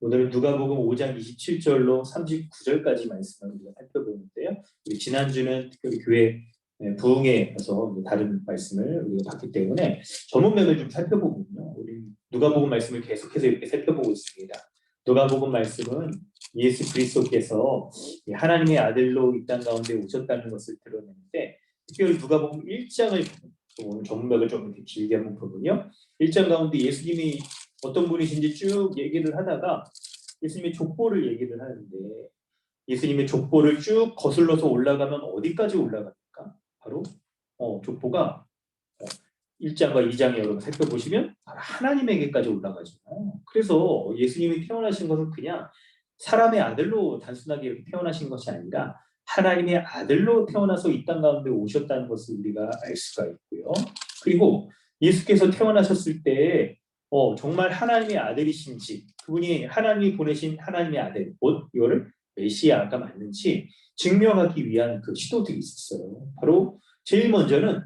오늘은 누가복음 5장 27절로 39절까지 말씀을 우리가 살펴보는데요. 우리 지난주는 특별히 교회 부흥회 가서 다른 말씀을 우리가 봤기 때문에 전문맥을 좀 살펴보거든요. 우리 누가복음 말씀을 계속해서 이렇게 살펴보고 있습니다. 누가복음 말씀은 예수 그리스도께서 하나님의 아들로 이 땅 가운데 오셨다는 것을 드러내는데, 특별히 누가복음 1장을 오늘 전문맥을 좀 이렇게 길게 한번 보면요. 1장 가운데 예수님이 어떤 분이신지 쭉 얘기를 하다가 예수님의 족보를 얘기를 하는데, 예수님의 족보를 쭉 거슬러서 올라가면 어디까지 올라갑니까? 바로 족보가 1장과 2장에 여러분 살펴보시면 하나님에게까지 올라가잖아요. 그래서 예수님이 태어나신 것은 그냥 사람의 아들로 단순하게 이렇게 태어나신 것이 아니라 하나님의 아들로 태어나서 이 땅 가운데 오셨다는 것을 우리가 알 수가 있고요. 그리고 예수께서 태어나셨을 때 정말 하나님의 아들이신지, 그분이 하나님이 보내신 하나님의 아들, 곧 이거를 메시아가 맞는지 증명하기 위한 그 시도들이 있었어요. 바로 제일 먼저는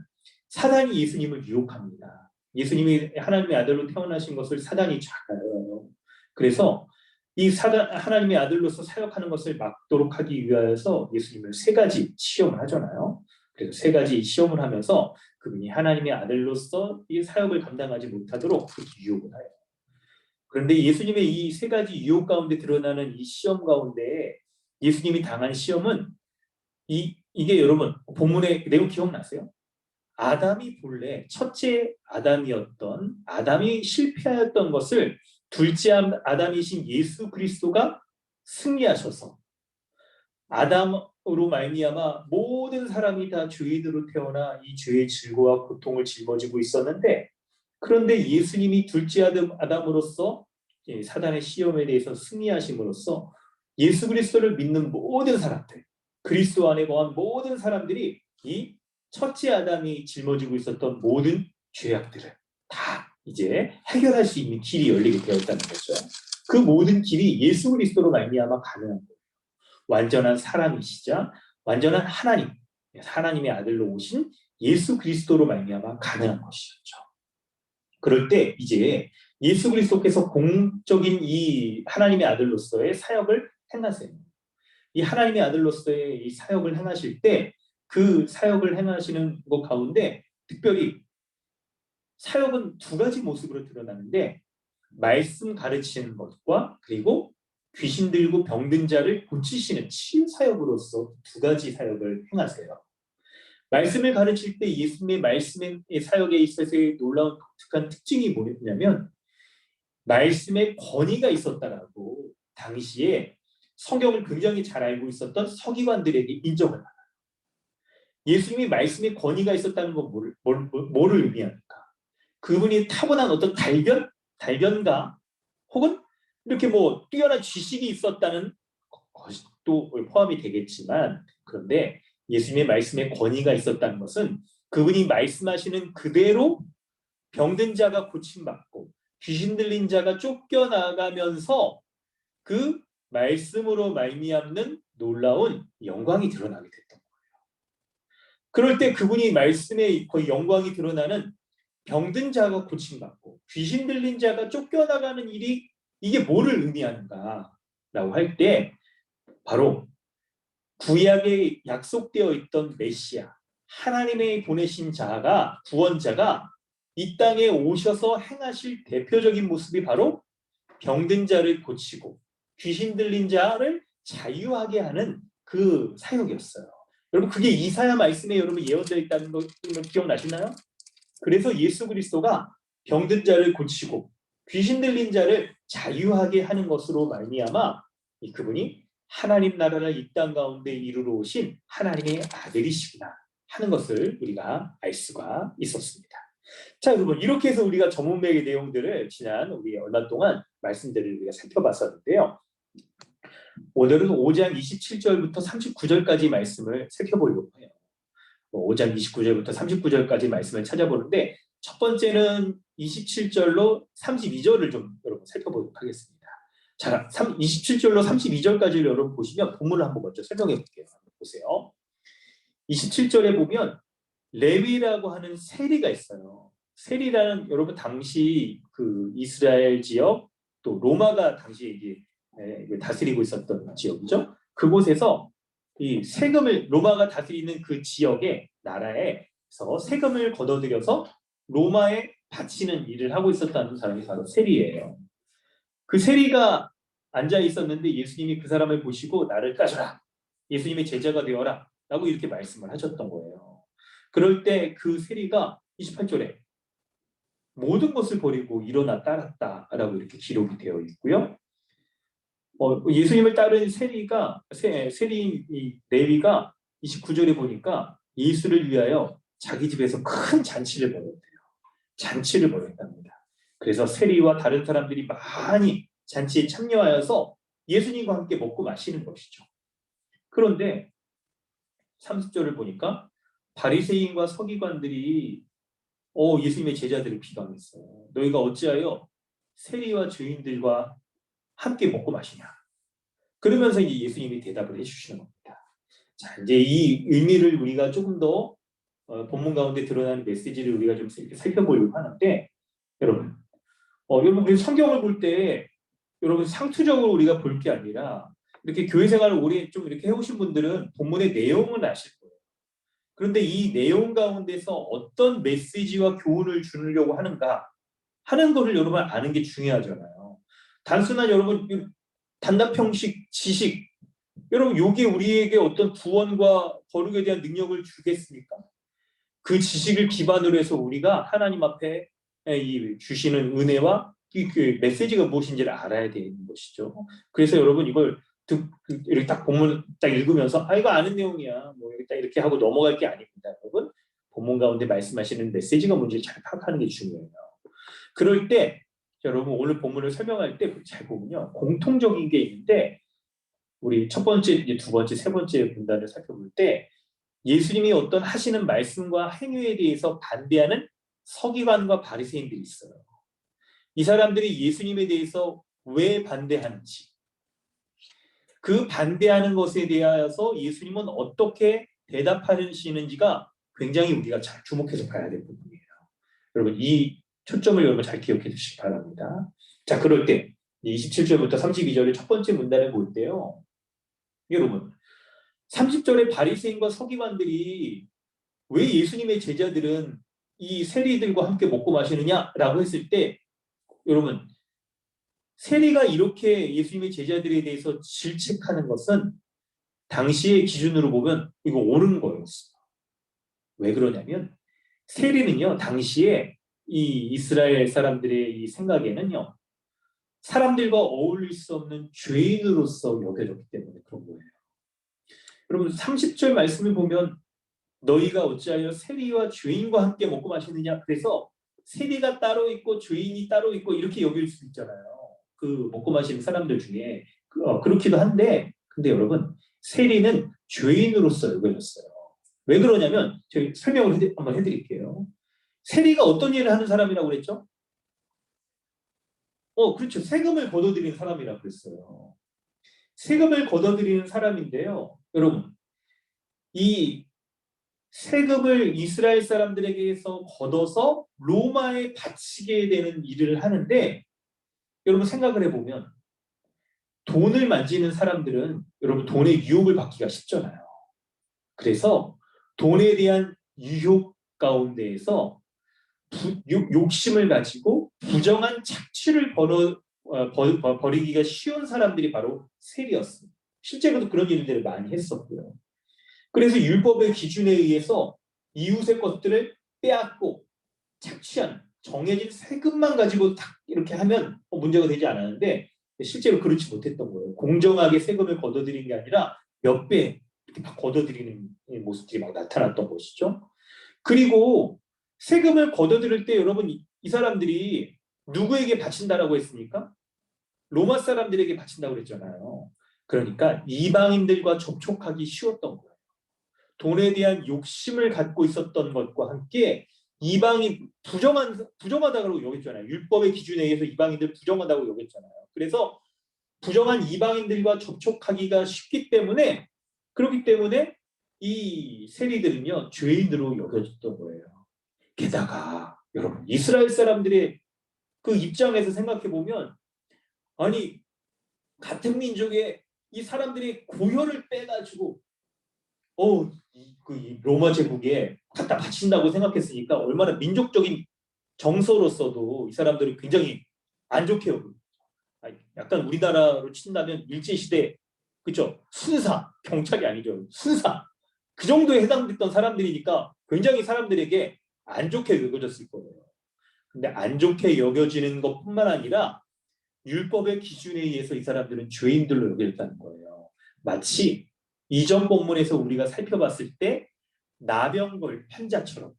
사단이 예수님을 유혹합니다. 예수님이 하나님의 아들로 태어나신 것을 사단이 잘 알아요. 그래서 이 하나님의 아들로서 사역하는 것을 막도록 하기 위하여서 예수님을 세 가지 시험을 하잖아요. 그래서 세 가지 시험을 하면서 그분이 하나님의 아들로서 이 사역을 감당하지 못하도록 유혹을 해요. 그런데 예수님의 이 세 가지 유혹 가운데 드러나는 이 시험 가운데 예수님이 당한 시험은 이게 여러분 본문의 내용 기억나세요? 아담이 본래 첫째 아담이 실패하였던 것을 둘째 아담이신 예수 그리스도가 승리하셔서 아담으로 말미암아 모든 사람이 다 죄인으로 태어나 이 죄의 질고와 고통을 짊어지고 있었는데, 그런데 예수님이 둘째 아담으로서 사단의 시험에 대해서 승리하심으로써 예수 그리스도를 믿는 모든 사람들, 그리스도 안에 거한 모든 사람들이 이 첫째 아담이 짊어지고 있었던 모든 죄악들을 다 이제 해결할 수 있는 길이 열리게 되었다는 거죠. 그 모든 길이 예수 그리스도로 말미암아 가능한 거예요. 완전한 사람이시자 완전한 하나님의 아들로 오신 예수 그리스도로 말미암아 가능한 것이었죠. 그럴 때 이제 예수 그리스도께서 공적인 이 하나님의 아들로서의 사역을 행하세요. 이 하나님의 아들로서의 이 사역을 행하실 때 그 사역을 행하시는 것 가운데 특별히 사역은 두 가지 모습으로 드러나는데, 말씀 가르치는 것과 그리고 귀신 들고 병든 자를 고치시는 치유 사역으로서 두 가지 사역을 행하세요. 말씀을 가르칠 때 예수님의 말씀의 사역에 있어서의 놀라운 독특한 특징이 뭐냐면 말씀에 권위가 있었다라고 당시에 성경을 굉장히 잘 알고 있었던 서기관들에게 인정을 받아요. 예수님이 말씀에 권위가 있었다는 건 뭐를 의미합니까? 그분이 타고난 어떤 달변가 혹은 이렇게 뭐 뛰어난 지식이 있었다는 것도 포함이 되겠지만, 그런데 예수님의 말씀에 권위가 있었다는 것은 그분이 말씀하시는 그대로 병든 자가 고침받고 귀신 들린 자가 쫓겨나가면서 그 말씀으로 말미암는 놀라운 영광이 드러나게 됐던 거예요. 그럴 때 그분이 말씀에 거의 영광이 드러나는 병든 자가 고침받고 귀신 들린 자가 쫓겨나가는 일이 이게 뭐를 의미하는가라고 할 때 바로 구약에 약속되어 있던 메시아, 하나님의 보내신 자가, 구원자가 이 땅에 오셔서 행하실 대표적인 모습이 바로 병든 자를 고치고 귀신 들린 자를 자유하게 하는 그 사역이었어요. 여러분 그게 이사야 말씀에 여러분 예언되어 있다는 거 기억나시나요? 그래서 예수 그리스도가 병든 자를 고치고 귀신 들린 자를 자유하게 하는 것으로 말미암아 그분이 하나님 나라를 이 땅 가운데 이루러 오신 하나님의 아들이시구나 하는 것을 우리가 알 수가 있었습니다. 자, 여러분 이렇게 해서 우리가 전문맥의 내용들을 지난 우리 얼마 동안 말씀들을 우리가 살펴봤었는데요. 오늘은 5장 27절부터 39절까지 말씀을 살펴보려고 해요. 5장 29절부터 39절까지 말씀을 찾아보는데 첫 번째는 27절로 32절을 좀 여러분 살펴보도록 하겠습니다. 자, 27절로 32절까지를 여러분 보시면 본문을 한번 먼저 설명해 볼게요. 한번 보세요. 27절에 보면 레위라고 하는 세리가 있어요. 세리라는 여러분 당시 그 이스라엘 지역 또 로마가 당시에 이게 다스리고 있었던 지역이죠. 그곳에서 이 세금을 로마가 다스리는 그 지역의 나라에서 세금을 걷어들여서 로마에 바치는 일을 하고 있었다는 사람이 바로 세리예요. 그 세리가 앉아 있었는데 예수님이 그 사람을 보시고 나를 따르라. 예수님의 제자가 되어라. 라고 이렇게 말씀을 하셨던 거예요. 그럴 때 그 세리가 28절에 모든 것을 버리고 일어나 따랐다라고 이렇게 기록이 되어 있고요. 예수님을 따른 세리인 이 레위가 29절에 보니까 예수를 위하여 자기 집에서 큰 잔치를 벌였대요. 잔치를 벌였답니다. 그래서 세리와 다른 사람들이 많이 잔치에 참여하여서 예수님과 함께 먹고 마시는 것이죠. 그런데 30절을 보니까 바리새인과 서기관들이 예수님의 제자들을 비방했어요. 너희가 어찌하여 세리와 죄인들과 함께 먹고 마시냐. 그러면서 이제 예수님이 대답을 해주시는 겁니다. 자, 이제 이 의미를 우리가 조금 더 본문 가운데 드러나는 메시지를 우리가 좀 이렇게 살펴보려고 하는데, 여러분, 여러분 우리 성경을 볼 때 여러분 상투적으로 우리가 볼 게 아니라 이렇게 교회 생활을 오래 좀 이렇게 해오신 분들은 본문의 내용은 아실 거예요. 그런데 이 내용 가운데서 어떤 메시지와 교훈을 주려고 하는가 하는 것을 여러분 아는 게 중요하잖아요. 단순한 여러분 단답형식 지식, 여러분 이게 우리에게 어떤 구원과 거룩에 대한 능력을 주겠습니까? 그 지식을 기반으로 해서 우리가 하나님 앞에 이 주시는 은혜와 그 메시지가 무엇인지를 알아야 되는 것이죠. 그래서 여러분 이걸 이렇게 딱 본문 딱 읽으면서 이거 아는 내용이야 뭐 이렇게 하고 넘어갈 게 아닙니다. 여러분 본문 가운데 말씀하시는 메시지가 뭔지 잘 파악하는 게 중요해요. 그럴 때 여러분 오늘 본문을 설명할 때 잘 보면요 공통적인 게 있는데, 우리 첫 번째, 이제 두 번째, 세 번째 분단을 살펴볼 때 예수님이 어떤 하시는 말씀과 행위에 대해서 반대하는 서기관과 바리새인들이 있어요. 이 사람들이 예수님에 대해서 왜 반대하는지, 그 반대하는 것에 대하여서 예수님은 어떻게 대답하시는지가 굉장히 우리가 잘 주목해서 봐야 될 부분이에요. 여러분 이 초점을 여러분 잘 기억해 주시기 바랍니다. 자, 그럴 때 27절부터 32절의 첫 번째 문단을 볼 때요. 여러분 30절에 바리새인과 서기관들이 왜 예수님의 제자들은 이 세리들과 함께 먹고 마시느냐라고 했을 때, 여러분 세리가 이렇게 예수님의 제자들에 대해서 질책하는 것은 당시의 기준으로 보면 이거 옳은 거였어요. 왜 그러냐면 세리는요 당시에 이 이스라엘 사람들의 이 생각에는요 사람들과 어울릴 수 없는 죄인으로서 여겨졌기 때문에 그런 거예요. 여러분 30절 말씀을 보면 너희가 어찌하여 세리와 죄인과 함께 먹고 마시느냐. 그래서 세리가 따로 있고 죄인이 따로 있고 이렇게 여길 수 있잖아요. 그 먹고 마시는 사람들 중에 그렇기도 한데, 근데 여러분 세리는 죄인으로서 여겨졌어요. 왜 그러냐면 저희 설명을 한번 해드릴게요. 세리가 어떤 일을 하는 사람이라고 그랬죠? 그렇죠. 세금을 걷어들이는 사람이라고 그랬어요. 세금을 걷어들이는 사람인데요. 여러분 이 세금을 이스라엘 사람들에게서 걷어서 로마에 바치게 되는 일을 하는데, 여러분 생각을 해보면 돈을 만지는 사람들은 여러분 돈의 유혹을 받기가 쉽잖아요. 그래서 돈에 대한 유혹 가운데에서 욕심을 가지고 부정한 착취를 벌이기가 쉬운 사람들이 바로 세리였습니다. 실제로도 그런 일들을 많이 했었고요. 그래서 율법의 기준에 의해서 이웃의 것들을 빼앗고 착취한 정해진 세금만 가지고 딱 이렇게 하면 문제가 되지 않았는데, 실제로 그렇지 못했던 거예요. 공정하게 세금을 걷어들인 게 아니라 몇 배 이렇게 막 걷어들이는 모습들이 막 나타났던 것이죠. 그리고 세금을 걷어들일 때 여러분 이 사람들이 누구에게 바친다라고 했습니까? 로마 사람들에게 바친다고 그랬잖아요. 그러니까 이방인들과 접촉하기 쉬웠던 거예요. 돈에 대한 욕심을 갖고 있었던 것과 함께 이방이 부정하다고 여겼잖아요. 율법의 기준에 의해서 이방인들 부정하다고 여겼잖아요. 그래서 부정한 이방인들과 접촉하기가 쉽기 때문에, 그렇기 때문에 이 세리들은요 죄인으로 여겨졌던 거예요. 게다가 여러분 이스라엘 사람들의 그 입장에서 생각해 보면 아니 같은 민족의 이 사람들이 고혈을 빼가지고 이 로마 제국에 갖다 바친다고 생각했으니까 얼마나 민족적인 정서로서도 이 사람들이 굉장히 안 좋게 여기고 약간 우리나라로 친다면 일제시대 그죠? 순사 경찰이 아니죠 순사 그 정도에 해당됐던 사람들이니까 굉장히 사람들에게 안 좋게 여겨졌을 거예요. 근데 안 좋게 여겨지는 것뿐만 아니라 율법의 기준에 의해서 이 사람들은 죄인들로 여겨졌다는 거예요. 마치 이전 본문에서 우리가 살펴봤을 때 나병걸 편자처럼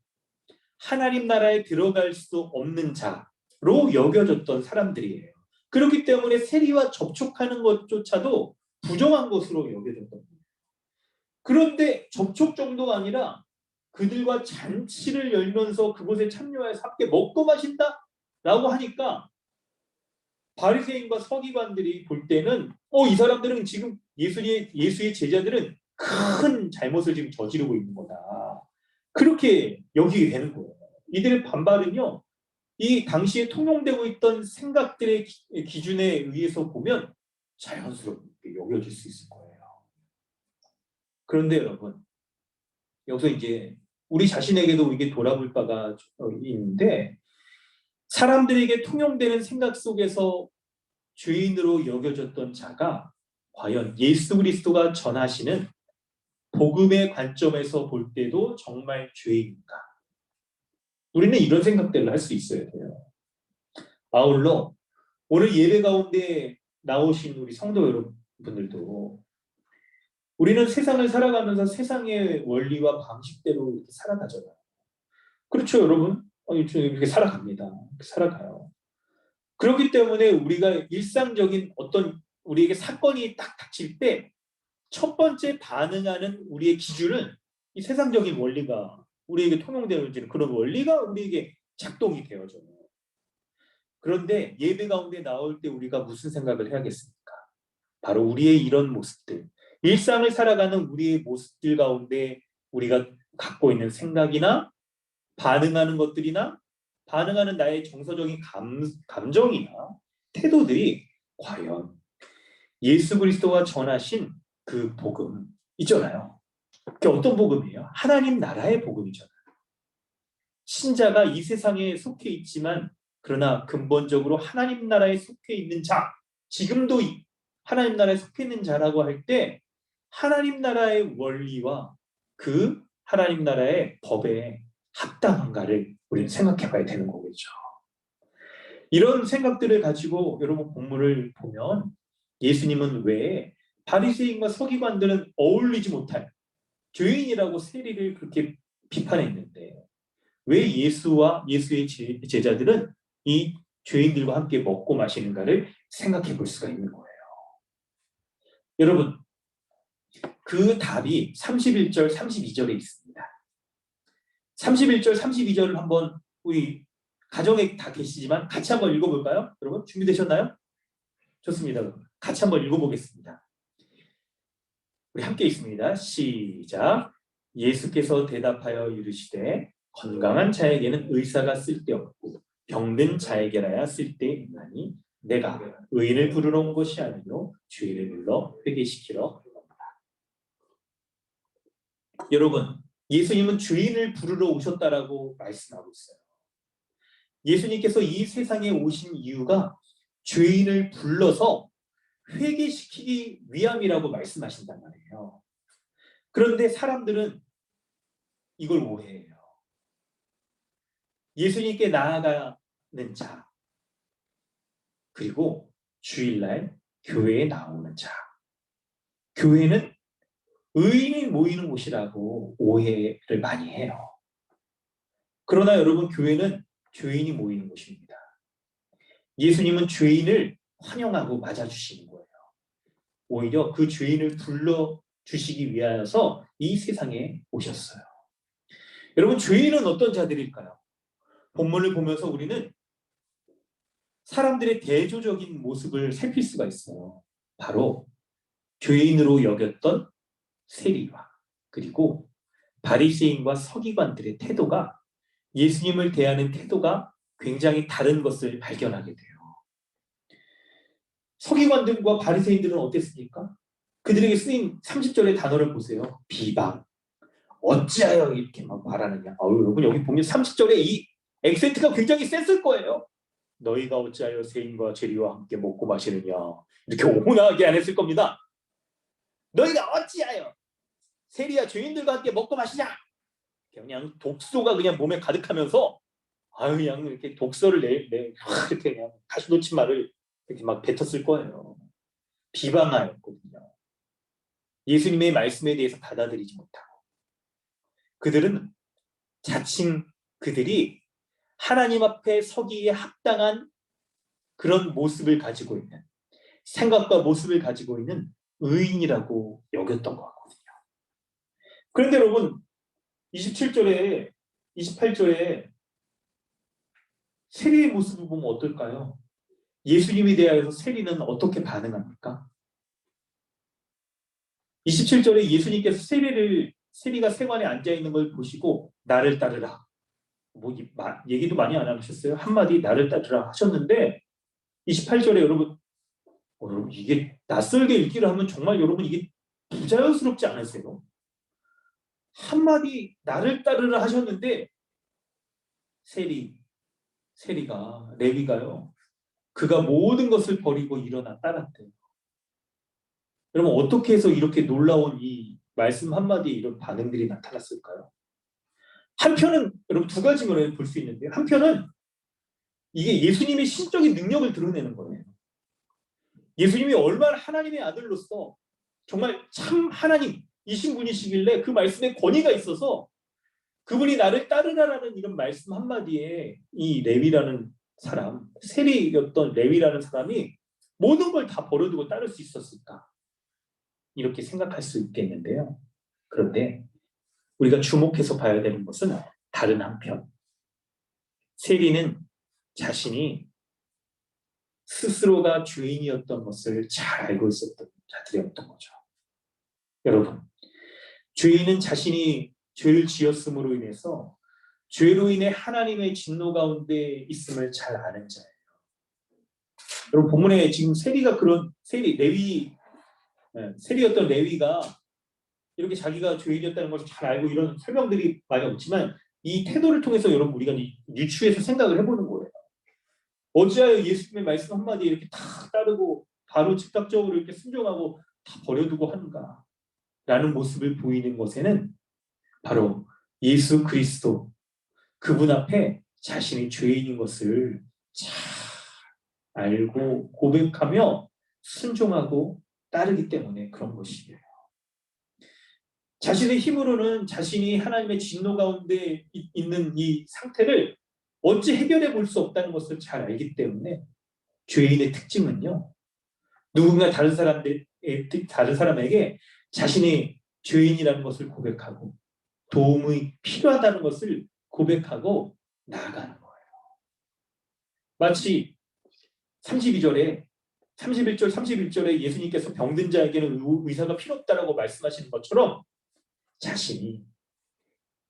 하나님 나라에 들어갈 수 없는 자로 여겨졌던 사람들이에요. 그렇기 때문에 세리와 접촉하는 것조차도 부정한 것으로 여겨졌던 거예요. 그런데 접촉 정도가 아니라 그들과 잔치를 열면서 그곳에 참여해서 함께 먹고 마신다라고 하니까 바리새인과 서기관들이 볼 때는 이 사람들은 지금 예수의 제자들은 큰 잘못을 지금 저지르고 있는 거다. 그렇게 여기게 되는 거예요. 이들의 반발은요. 이 당시에 통용되고 있던 생각들의 기준에 의해서 보면 자연스럽게 여겨질 수 있을 거예요. 그런데 여러분, 여기서 이제 우리 자신에게도 이게 돌아볼 바가 있는데 사람들에게 통용되는 생각 속에서 죄인으로 여겨졌던 자가 과연 예수 그리스도가 전하시는 복음의 관점에서 볼 때도 정말 죄인인가? 우리는 이런 생각들을 할 수 있어야 돼요. 아울러 오늘 예배 가운데 나오신 우리 성도 여러분들도 우리는 세상을 살아가면서 세상의 원리와 방식대로 이렇게 살아가잖아요. 그렇죠, 여러분? 이렇게 살아갑니다. 이렇게 살아가요. 그렇기 때문에 우리가 일상적인 어떤 우리에게 사건이 딱 닥칠 때 첫 번째 반응하는 우리의 기준은 이 세상적인 원리가 우리에게 통용되어지는 그런 원리가 우리에게 작동이 되어져요. 그런데 예배 가운데 나올 때 우리가 무슨 생각을 해야겠습니까? 바로 우리의 이런 모습들, 일상을 살아가는 우리의 모습들 가운데 우리가 갖고 있는 생각이나 반응하는 것들이나 반응하는 나의 정서적인 감정이나 태도들이 과연 예수 그리스도가 전하신 그 복음 있잖아요. 그게 어떤 복음이에요? 하나님 나라의 복음이잖아요. 신자가 이 세상에 속해 있지만 그러나 근본적으로 하나님 나라에 속해 있는 자, 지금도 하나님 나라에 속해 있는 자라고 할 때 하나님 나라의 원리와 그 하나님 나라의 법에 합당한가를 우리는 생각해 봐야 되는 거겠죠. 이런 생각들을 가지고 여러분 본문을 보면 예수님은 왜 바리새인과 서기관들은 어울리지 못할 죄인이라고 세리를 그렇게 비판했는데 왜 예수와 예수의 제자들은 이 죄인들과 함께 먹고 마시는가를 생각해 볼 수가 있는 거예요. 여러분, 그 답이 31절, 32절에 있습니다. 31절, 32절을 한번 우리 가정에 다 계시지만 같이 한번 읽어볼까요? 여러분 준비되셨나요? 좋습니다. 같이 한번 읽어보겠습니다. 우리 함께 읽습니다. 시작. 예수께서 대답하여 이르시되 건강한 자에게는 의사가 쓸데없고 병든 자에게라야 쓸데있나니 내가 의인을 부르러 온 것이 아니요 죄인을 불러 회개시키러 온다. 여러분, 예수님은 죄인을 부르러 오셨다라고 말씀하고 있어요. 예수님께서 이 세상에 오신 이유가 죄인을 불러서 회개시키기 위함이라고 말씀하신단 말이에요. 그런데 사람들은 이걸 오해해요. 예수님께 나아가는 자, 그리고 주일날 교회에 나오는 자. 교회는 의인이 모이는 곳이라고 오해를 많이 해요. 그러나 여러분, 교회는 죄인이 모이는 곳입니다. 예수님은 죄인을 환영하고 맞아주시는 거예요. 오히려 그 죄인을 불러주시기 위하여서 이 세상에 오셨어요. 여러분, 죄인은 어떤 자들일까요? 본문을 보면서 우리는 사람들의 대조적인 모습을 살필 수가 있어요. 바로 죄인으로 여겼던 세리와 그리고 바리새인과 서기관들의 태도가 예수님을 대하는 태도가 굉장히 다른 것을 발견하게 돼요. 서기관들과 바리새인들은 어땠습니까? 그들에게 쓰인 30절의 단어를 보세요. 비방. 어찌하여 이렇게 막 말하느냐. 여러분 여기 보면 30절에 이 액센트가 굉장히 셌을 거예요. 너희가 어찌하여 세인과 죄리와 함께 먹고 마시느냐. 이렇게 온화하게 안 했을 겁니다. 너희가 어찌하여 세리와 죄인들과 함께 먹고 마시냐. 그냥 독소가 그냥 몸에 가득하면서 그냥 이렇게 독서를 이렇게 그냥 가시돋친 말을 이렇게 막 뱉었을 거예요. 비방하였거든요. 예수님의 말씀에 대해서 받아들이지 못하고 그들은 자칭 그들이 하나님 앞에 서기에 합당한 그런 모습을 가지고 있는 생각과 모습을 가지고 있는 의인이라고 여겼던 것 같거든요. 그런데 여러분 27절에 28절에 세리의 모습을 보면 어떨까요? 예수님에 대하여서 세리는 어떻게 반응합니까? 27절에 예수님께서 세리가 세관에 앉아있는 걸 보시고 나를 따르라. 얘기도 많이 안 하셨어요? 한마디 나를 따르라 하셨는데 28절에 여러분 이게 낯설게 읽기를 하면 정말 여러분 이게 부자연스럽지 않으세요? 한마디 나를 따르라 하셨는데 레위가요. 그가 모든 것을 버리고 일어나 따랐대요. 여러분 어떻게 해서 이렇게 놀라운 이 말씀 한마디에 이런 반응들이 나타났을까요? 한편은 여러분 두 가지 면을 볼 수 있는데요. 한편은 이게 예수님의 신적인 능력을 드러내는 거예요. 예수님이 얼마나 하나님의 아들로서 정말 참 하나님이신 분이시길래 그 말씀에 권위가 있어서 그분이 나를 따르라라는 이런 말씀 한마디에 이 레위라는 사람, 세리였던 레위라는 사람이 모든 걸 다 버려두고 따를 수 있었을까? 이렇게 생각할 수 있겠는데요. 그런데 우리가 주목해서 봐야 되는 것은 다른 한편. 세리는 자신이 스스로가 주인이었던 것을 잘 알고 있었던 자들이었던 거죠. 여러분, 죄인은 자신이 죄를 지었음으로 인해서 죄로 인해 하나님의 진노 가운데 있음을 잘 아는 자예요. 여러분 본문에 지금 세리였던 레위가 이렇게 자기가 죄인이었다는 것을 잘 알고 이런 설명들이 많이 없지만 이 태도를 통해서 여러분 우리가 유추해서 생각을 해보는 거예요. 어찌하여 예수님의 말씀 한마디에 이렇게 다 따르고 바로 즉각적으로 이렇게 순종하고 다 버려두고 하는가 라는 모습을 보이는 것에는 바로 예수 그리스도 그분 앞에 자신이 죄인인 것을 잘 알고 고백하며 순종하고 따르기 때문에 그런 것이에요. 자신의 힘으로는 자신이 하나님의 진노 가운데 있는 이 상태를 어찌 해결해 볼 수 없다는 것을 잘 알기 때문에 죄인의 특징은요. 누군가 다른 사람에게 자신이 죄인이라는 것을 고백하고 도움이 필요하다는 것을 고백하고 나아가는 거예요. 마치 31절, 31절에 예수님께서 병든 자에게는 의사가 필요 없다라고 말씀하시는 것처럼 자신이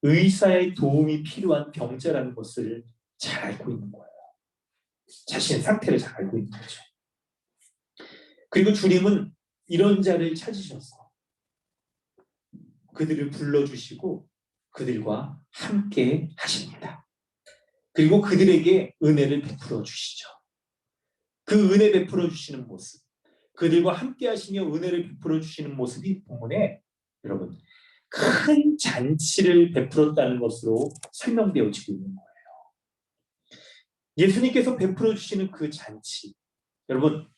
의사의 도움이 필요한 병자라는 것을 잘 알고 있는 거예요. 자신의 상태를 잘 알고 있는 거죠. 그리고 주님은 이런 자를 찾으셔서 그들을 불러주시고 그들과 함께 하십니다. 그리고 그들에게 은혜를 베풀어 주시죠. 그 은혜 베풀어 주시는 모습, 그들과 함께 하시며 은혜를 베풀어 주시는 모습이 본문에 여러분 큰 잔치를 베풀었다는 것으로 설명되어지고 있는 거예요. 예수님께서 베풀어 주시는 그 잔치, 여러분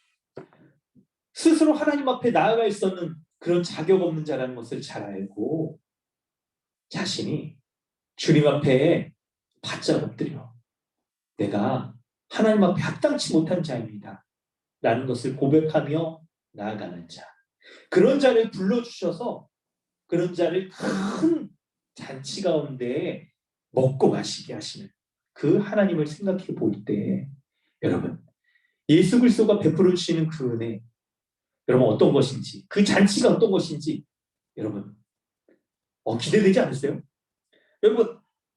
스스로 하나님 앞에 나아갈 수 없는 그런 자격 없는 자라는 것을 잘 알고 자신이 주님 앞에 바짝 엎드려 내가 하나님 앞에 합당치 못한 자입니다 라는 것을 고백하며 나아가는 자, 그런 자를 불러주셔서 그런 자를 큰 잔치 가운데 먹고 마시게 하시는 그 하나님을 생각해 볼 때 여러분 예수 그리스도가 베풀어 주시는 그 은혜 여러분 어떤 것인지 그 잔치가 어떤 것인지 여러분 기대되지 않으세요?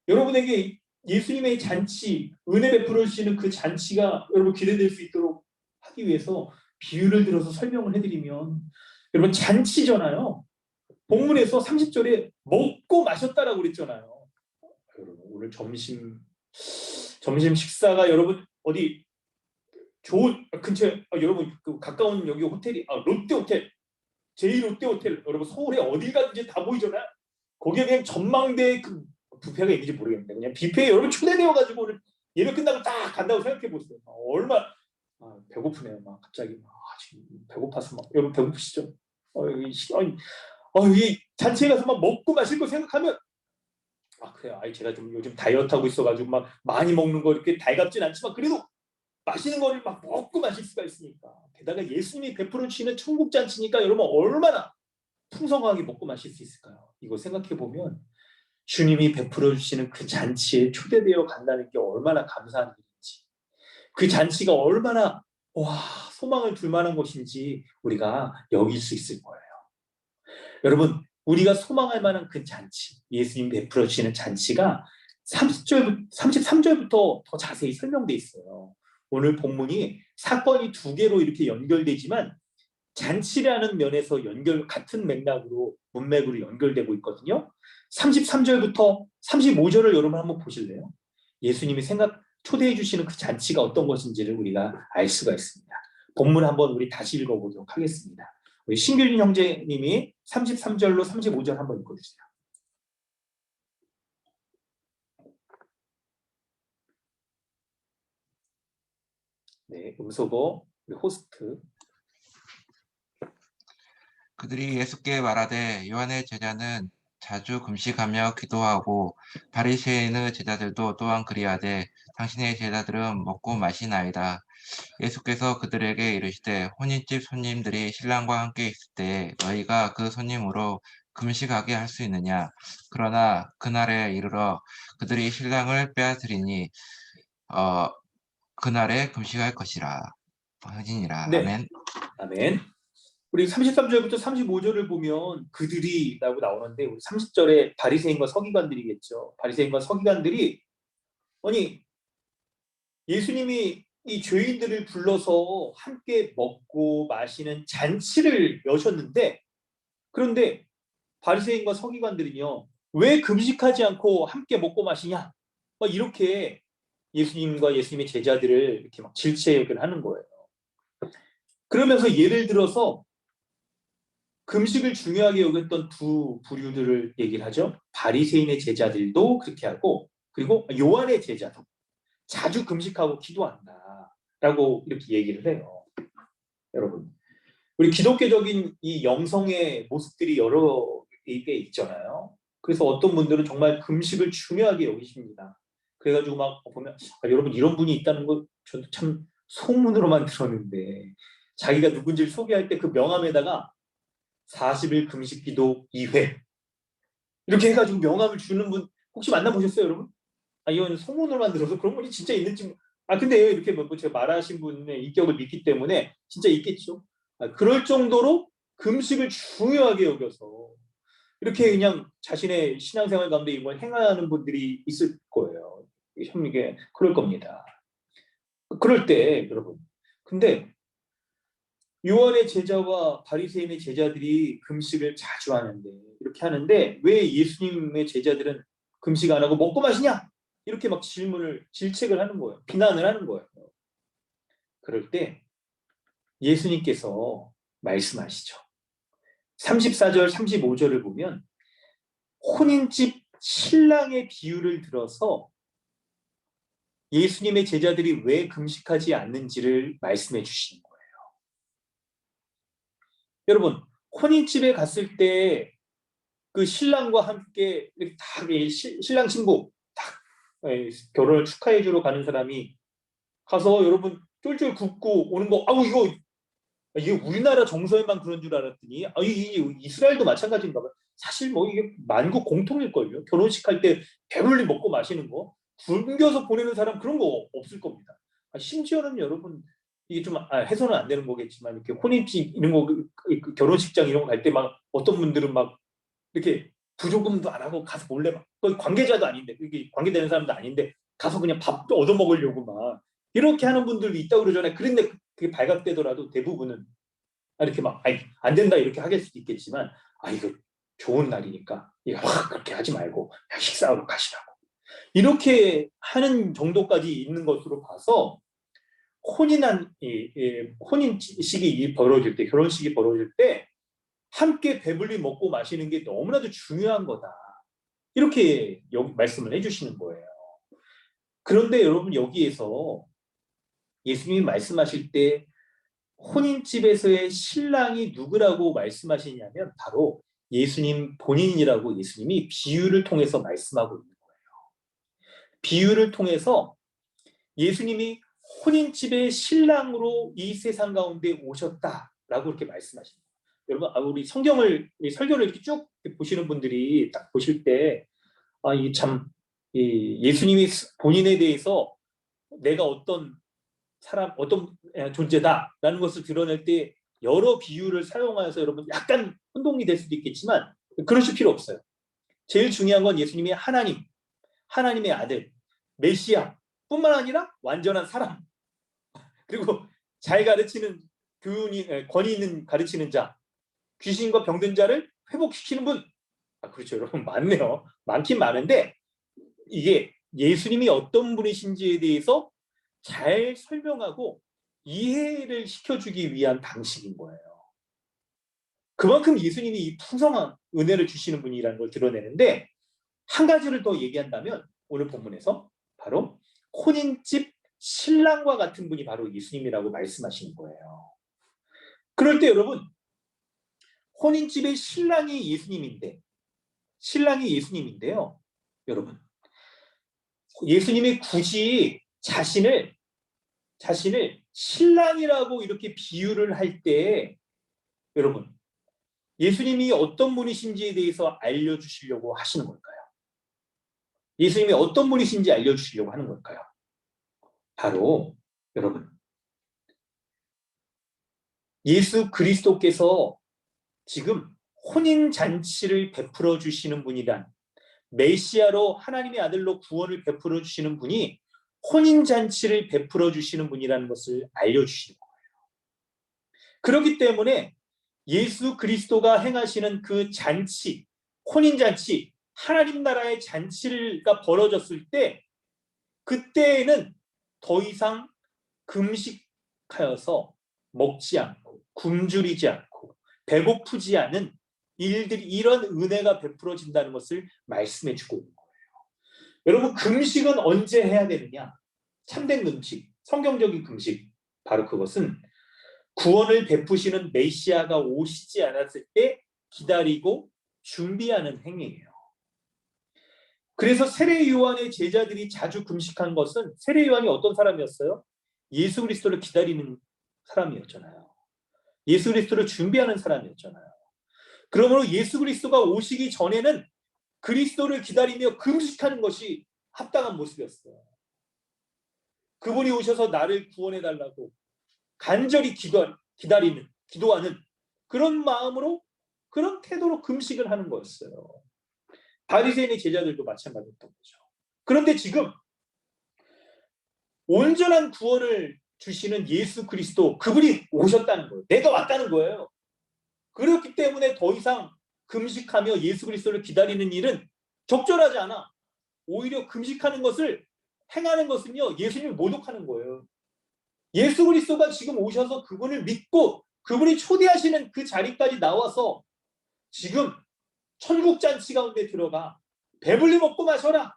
여러분에게 예수님의 잔치 은혜 베풀어 주시는 그 잔치가 여러분 기대될 수 있도록 하기 위해서 비유를 들어서 설명을 해드리면 여러분 잔치잖아요. 본문에서 30절에 먹고 마셨다라고 그랬잖아요. 여러분 오늘 점심 식사가 여러분 어디 좋은 근처에 여러분 그 가까운 여기 호텔이 롯데 호텔 제2 롯데 호텔 여러분 서울에 어딜 가든지 다 보이잖아요. 거기에 그냥 전망대 그 뷔페가 있는지 모르겠는데 그냥 뷔페에 여러분 초대되어 가지고 오늘 예배 끝나고 딱 간다고 생각해 보세요. 얼마 배고프네요. 막 갑자기 지금 배고파서 막 여러분 배고프시죠? 이 잔치에 가서 막 먹고 마실 거 생각하면 그래요. 제가 좀 요즘 다이어트 하고 있어가지고 막 많이 먹는 거 이렇게 달갑진 않지만 그래도 맛있는 거를 막 먹고 마실 수가 있으니까 게다가 예수님이 베풀어 주시는 천국 잔치니까 여러분 얼마나 풍성하게 먹고 마실 수 있을까요? 이거 생각해 보면 주님이 베풀어 주시는 그 잔치에 초대되어 간다는 게 얼마나 감사한 일인지 그 잔치가 얼마나 소망을 둘 만한 것인지 우리가 여길 수 있을 거예요. 여러분 우리가 소망할 만한 그 잔치 예수님 베풀어 주시는 잔치가 33절부터 더 자세히 설명되어 있어요. 오늘 본문이 사건이 두 개로 이렇게 연결되지만 잔치라는 면에서 같은 맥락으로 문맥으로 연결되고 있거든요. 33절부터 35절을 여러분 한번 보실래요? 예수님이 초대해 주시는 그 잔치가 어떤 것인지를 우리가 알 수가 있습니다. 본문 한번 우리 다시 읽어보도록 하겠습니다. 우리 신규진 형제님이 33절로 35절 한번 읽어주세요. 네, 음소거 우리 호스트. 그들이 예수께 말하되 요한의 제자는 자주 금식하며 기도하고 바리새인의 제자들도 또한 그리하되 당신의 제자들은 먹고 마시나이다. 예수께서 그들에게 이르시되 혼인집 손님들이 신랑과 함께 있을 때 너희가 그 손님으로 금식하게 할 수 있느냐. 그러나 그날에 이르러 그들이 신랑을 빼앗으리니 그날에 금식할 것이라. 하지니라. 네. 아멘. 우리 33절부터 35절을 보면 그들이라고 나오는데 우리 30절에 바리새인과 서기관들이겠죠. 바리새인과 서기관들이 예수님이 이 죄인들을 불러서 함께 먹고 마시는 잔치를 여셨는데 그런데 바리새인과 서기관들은요. 왜 금식하지 않고 함께 먹고 마시냐? 이렇게 예수님과 예수님의 제자들을 이렇게 막 질책을 하는 거예요. 그러면서 예를 들어서 금식을 중요하게 여겼던 두 부류들을 얘기를 하죠. 바리새인의 제자들도 그렇게 하고 그리고 요한의 제자도 자주 금식하고 기도한다라고 이렇게 얘기를 해요. 여러분, 우리 기독교적인 이 영성의 모습들이 여러 개 있잖아요. 그래서 어떤 분들은 정말 금식을 중요하게 여기십니다. 그래가지고 막 보면 여러분 이런 분이 있다는 거 저도 참 소문으로만 들었는데 자기가 누군지를 소개할 때 그 명함에다가 40일 금식 기도 2회 이렇게 해가지고 명함을 주는 분 혹시 만나보셨어요, 여러분? 이건 소문으로만 들어서 그런 분이 진짜 있는지 근데 이렇게 제가 말하신 분의 인격을 믿기 때문에 진짜 있겠죠. 그럴 정도로 금식을 중요하게 여겨서 이렇게 그냥 자신의 신앙생활 가운데 이걸 행하는 분들이 있을 거예요. 이게 그럴 겁니다. 그럴 때 여러분 근데 요한의 제자와 바리새인의 제자들이 금식을 자주 하는데 이렇게 하는데 왜 예수님의 제자들은 금식 안 하고 먹고 마시냐? 이렇게 막 질책을 하는 거예요. 비난을 하는 거예요. 그럴 때 예수님께서 말씀하시죠. 34절, 35절을 보면 혼인집 신랑의 비유를 들어서 예수님의 제자들이 왜 금식하지 않는지를 말씀해 주시는 거예요. 여러분, 혼인집에 갔을 때 그 신랑과 함께 이렇게 다 신랑 신부 딱 결혼을 축하해 주러 가는 사람이 가서 여러분 쫄쫄 굽고 오는 거 이게 우리나라 정서에만 그런 줄 알았더니 이게 이스라엘도 마찬가지인가 봐요. 사실 이게 만국 공통일걸요. 결혼식 할 때 배불리 먹고 마시는 거 굶겨서 보내는 사람 그런 거 없을 겁니다. 심지어는 여러분 이게 좀 해서는 안 되는 거겠지만 이렇게 혼인집 이런 거 결혼식장 이런 거 갈 때 막 어떤 분들은 막 이렇게 부조금도 안 하고 가서 몰래 막 관계자도 아닌데 이게 관계되는 사람도 아닌데 가서 그냥 밥도 얻어 먹으려고 막 이렇게 하는 분들도 있다고 그러잖아요. 그런데 그게 발각되더라도 대부분은 이렇게 막 아니, 안 된다 이렇게 하길 수도 있겠지만 이거 좋은 날이니까 이거 막 그렇게 하지 말고 식사하러 가시라고 이렇게 하는 정도까지 있는 것으로 봐서 혼인식이 벌어질 때, 결혼식이 벌어질 때 함께 배불리 먹고 마시는 게 너무나도 중요한 거다. 이렇게 여기 말씀을 해주시는 거예요. 그런데 여러분 여기에서 예수님이 말씀하실 때 혼인집에서의 신랑이 누구라고 말씀하시냐면 바로 예수님 본인이라고 예수님이 비유를 통해서 말씀하고 있는 거예요. 비유를 통해서 예수님이 혼인집의 신랑으로 이 세상 가운데 오셨다라고 이렇게 말씀하십니다. 여러분, 우리 성경을, 설교를 이렇게 쭉 보시는 분들이 딱 보실 때, 예수님이 본인에 대해서 내가 어떤 사람, 어떤 존재다라는 것을 드러낼 때 여러 비유를 사용하여서 여러분 약간 혼동이 될 수도 있겠지만 그러실 필요 없어요. 제일 중요한 건 예수님이 하나님의 아들, 메시아 뿐만 아니라 완전한 사람, 그리고 잘 가르치는 권위 있는 가르치는 자, 귀신과 병든 자를 회복시키는 분. 그렇죠. 여러분 많네요. 많긴 많은데 이게 예수님이 어떤 분이신지에 대해서 잘 설명하고 이해를 시켜주기 위한 방식인 거예요. 그만큼 예수님이 이 풍성한 은혜를 주시는 분이라는 걸 드러내는데 한 가지를 더 얘기한다면 오늘 본문에서 바로 혼인집 신랑과 같은 분이 바로 예수님이라고 말씀하시는 거예요. 그럴 때 여러분 혼인집의 신랑이 예수님인데요. 여러분 예수님이 굳이 자신을 신랑이라고 이렇게 비유를 할 때 여러분 예수님이 어떤 분이신지에 대해서 알려주시려고 하시는 걸까요? 예수님이 어떤 분이신지 알려주시려고 하는 걸까요? 바로 여러분 예수 그리스도께서 지금 혼인잔치를 베풀어 주시는 분이란 메시아로 하나님의 아들로 구원을 베풀어 주시는 분이 혼인잔치를 베풀어 주시는 분이라는 것을 알려주시는 거예요. 그렇기 때문에 예수 그리스도가 행하시는 그 잔치, 혼인잔치, 하나님 나라의 잔치가 벌어졌을 때 그때에는 더 이상 금식하여서 먹지 않고 굶주리지 않고 배고프지 않은 일들이 이런 은혜가 베풀어진다는 것을 말씀해 주고 있는 거예요. 여러분 금식은 언제 해야 되느냐? 참된 금식, 성경적인 금식 바로 그것은 구원을 베푸시는 메시아가 오시지 않았을 때 기다리고 준비하는 행위예요. 그래서 세례 요한의 제자들이 자주 금식한 것은 세례 요한이 어떤 사람이었어요? 예수 그리스도를 기다리는 사람이었잖아요. 예수 그리스도를 준비하는 사람이었잖아요. 그러므로 예수 그리스도가 오시기 전에는 그리스도를 기다리며 금식하는 것이 합당한 모습이었어요. 그분이 오셔서 나를 구원해달라고 간절히 기도하는 그런 마음으로 그런 태도로 금식을 하는 거였어요. 바리새인의 제자들도 마찬가지였던 거죠. 그런데 지금 온전한 구원을 주시는 예수 그리스도 그분이 오셨다는 거예요. 내가 왔다는 거예요. 그렇기 때문에 더 이상 금식하며 예수 그리스도를 기다리는 일은 적절하지 않아. 오히려 금식하는 것을 행하는 것은요 예수님을 모독하는 거예요. 예수 그리스도가 지금 오셔서 그분을 믿고 그분이 초대하시는 그 자리까지 나와서 지금 천국 잔치 가운데 들어가 배불리 먹고 마셔라.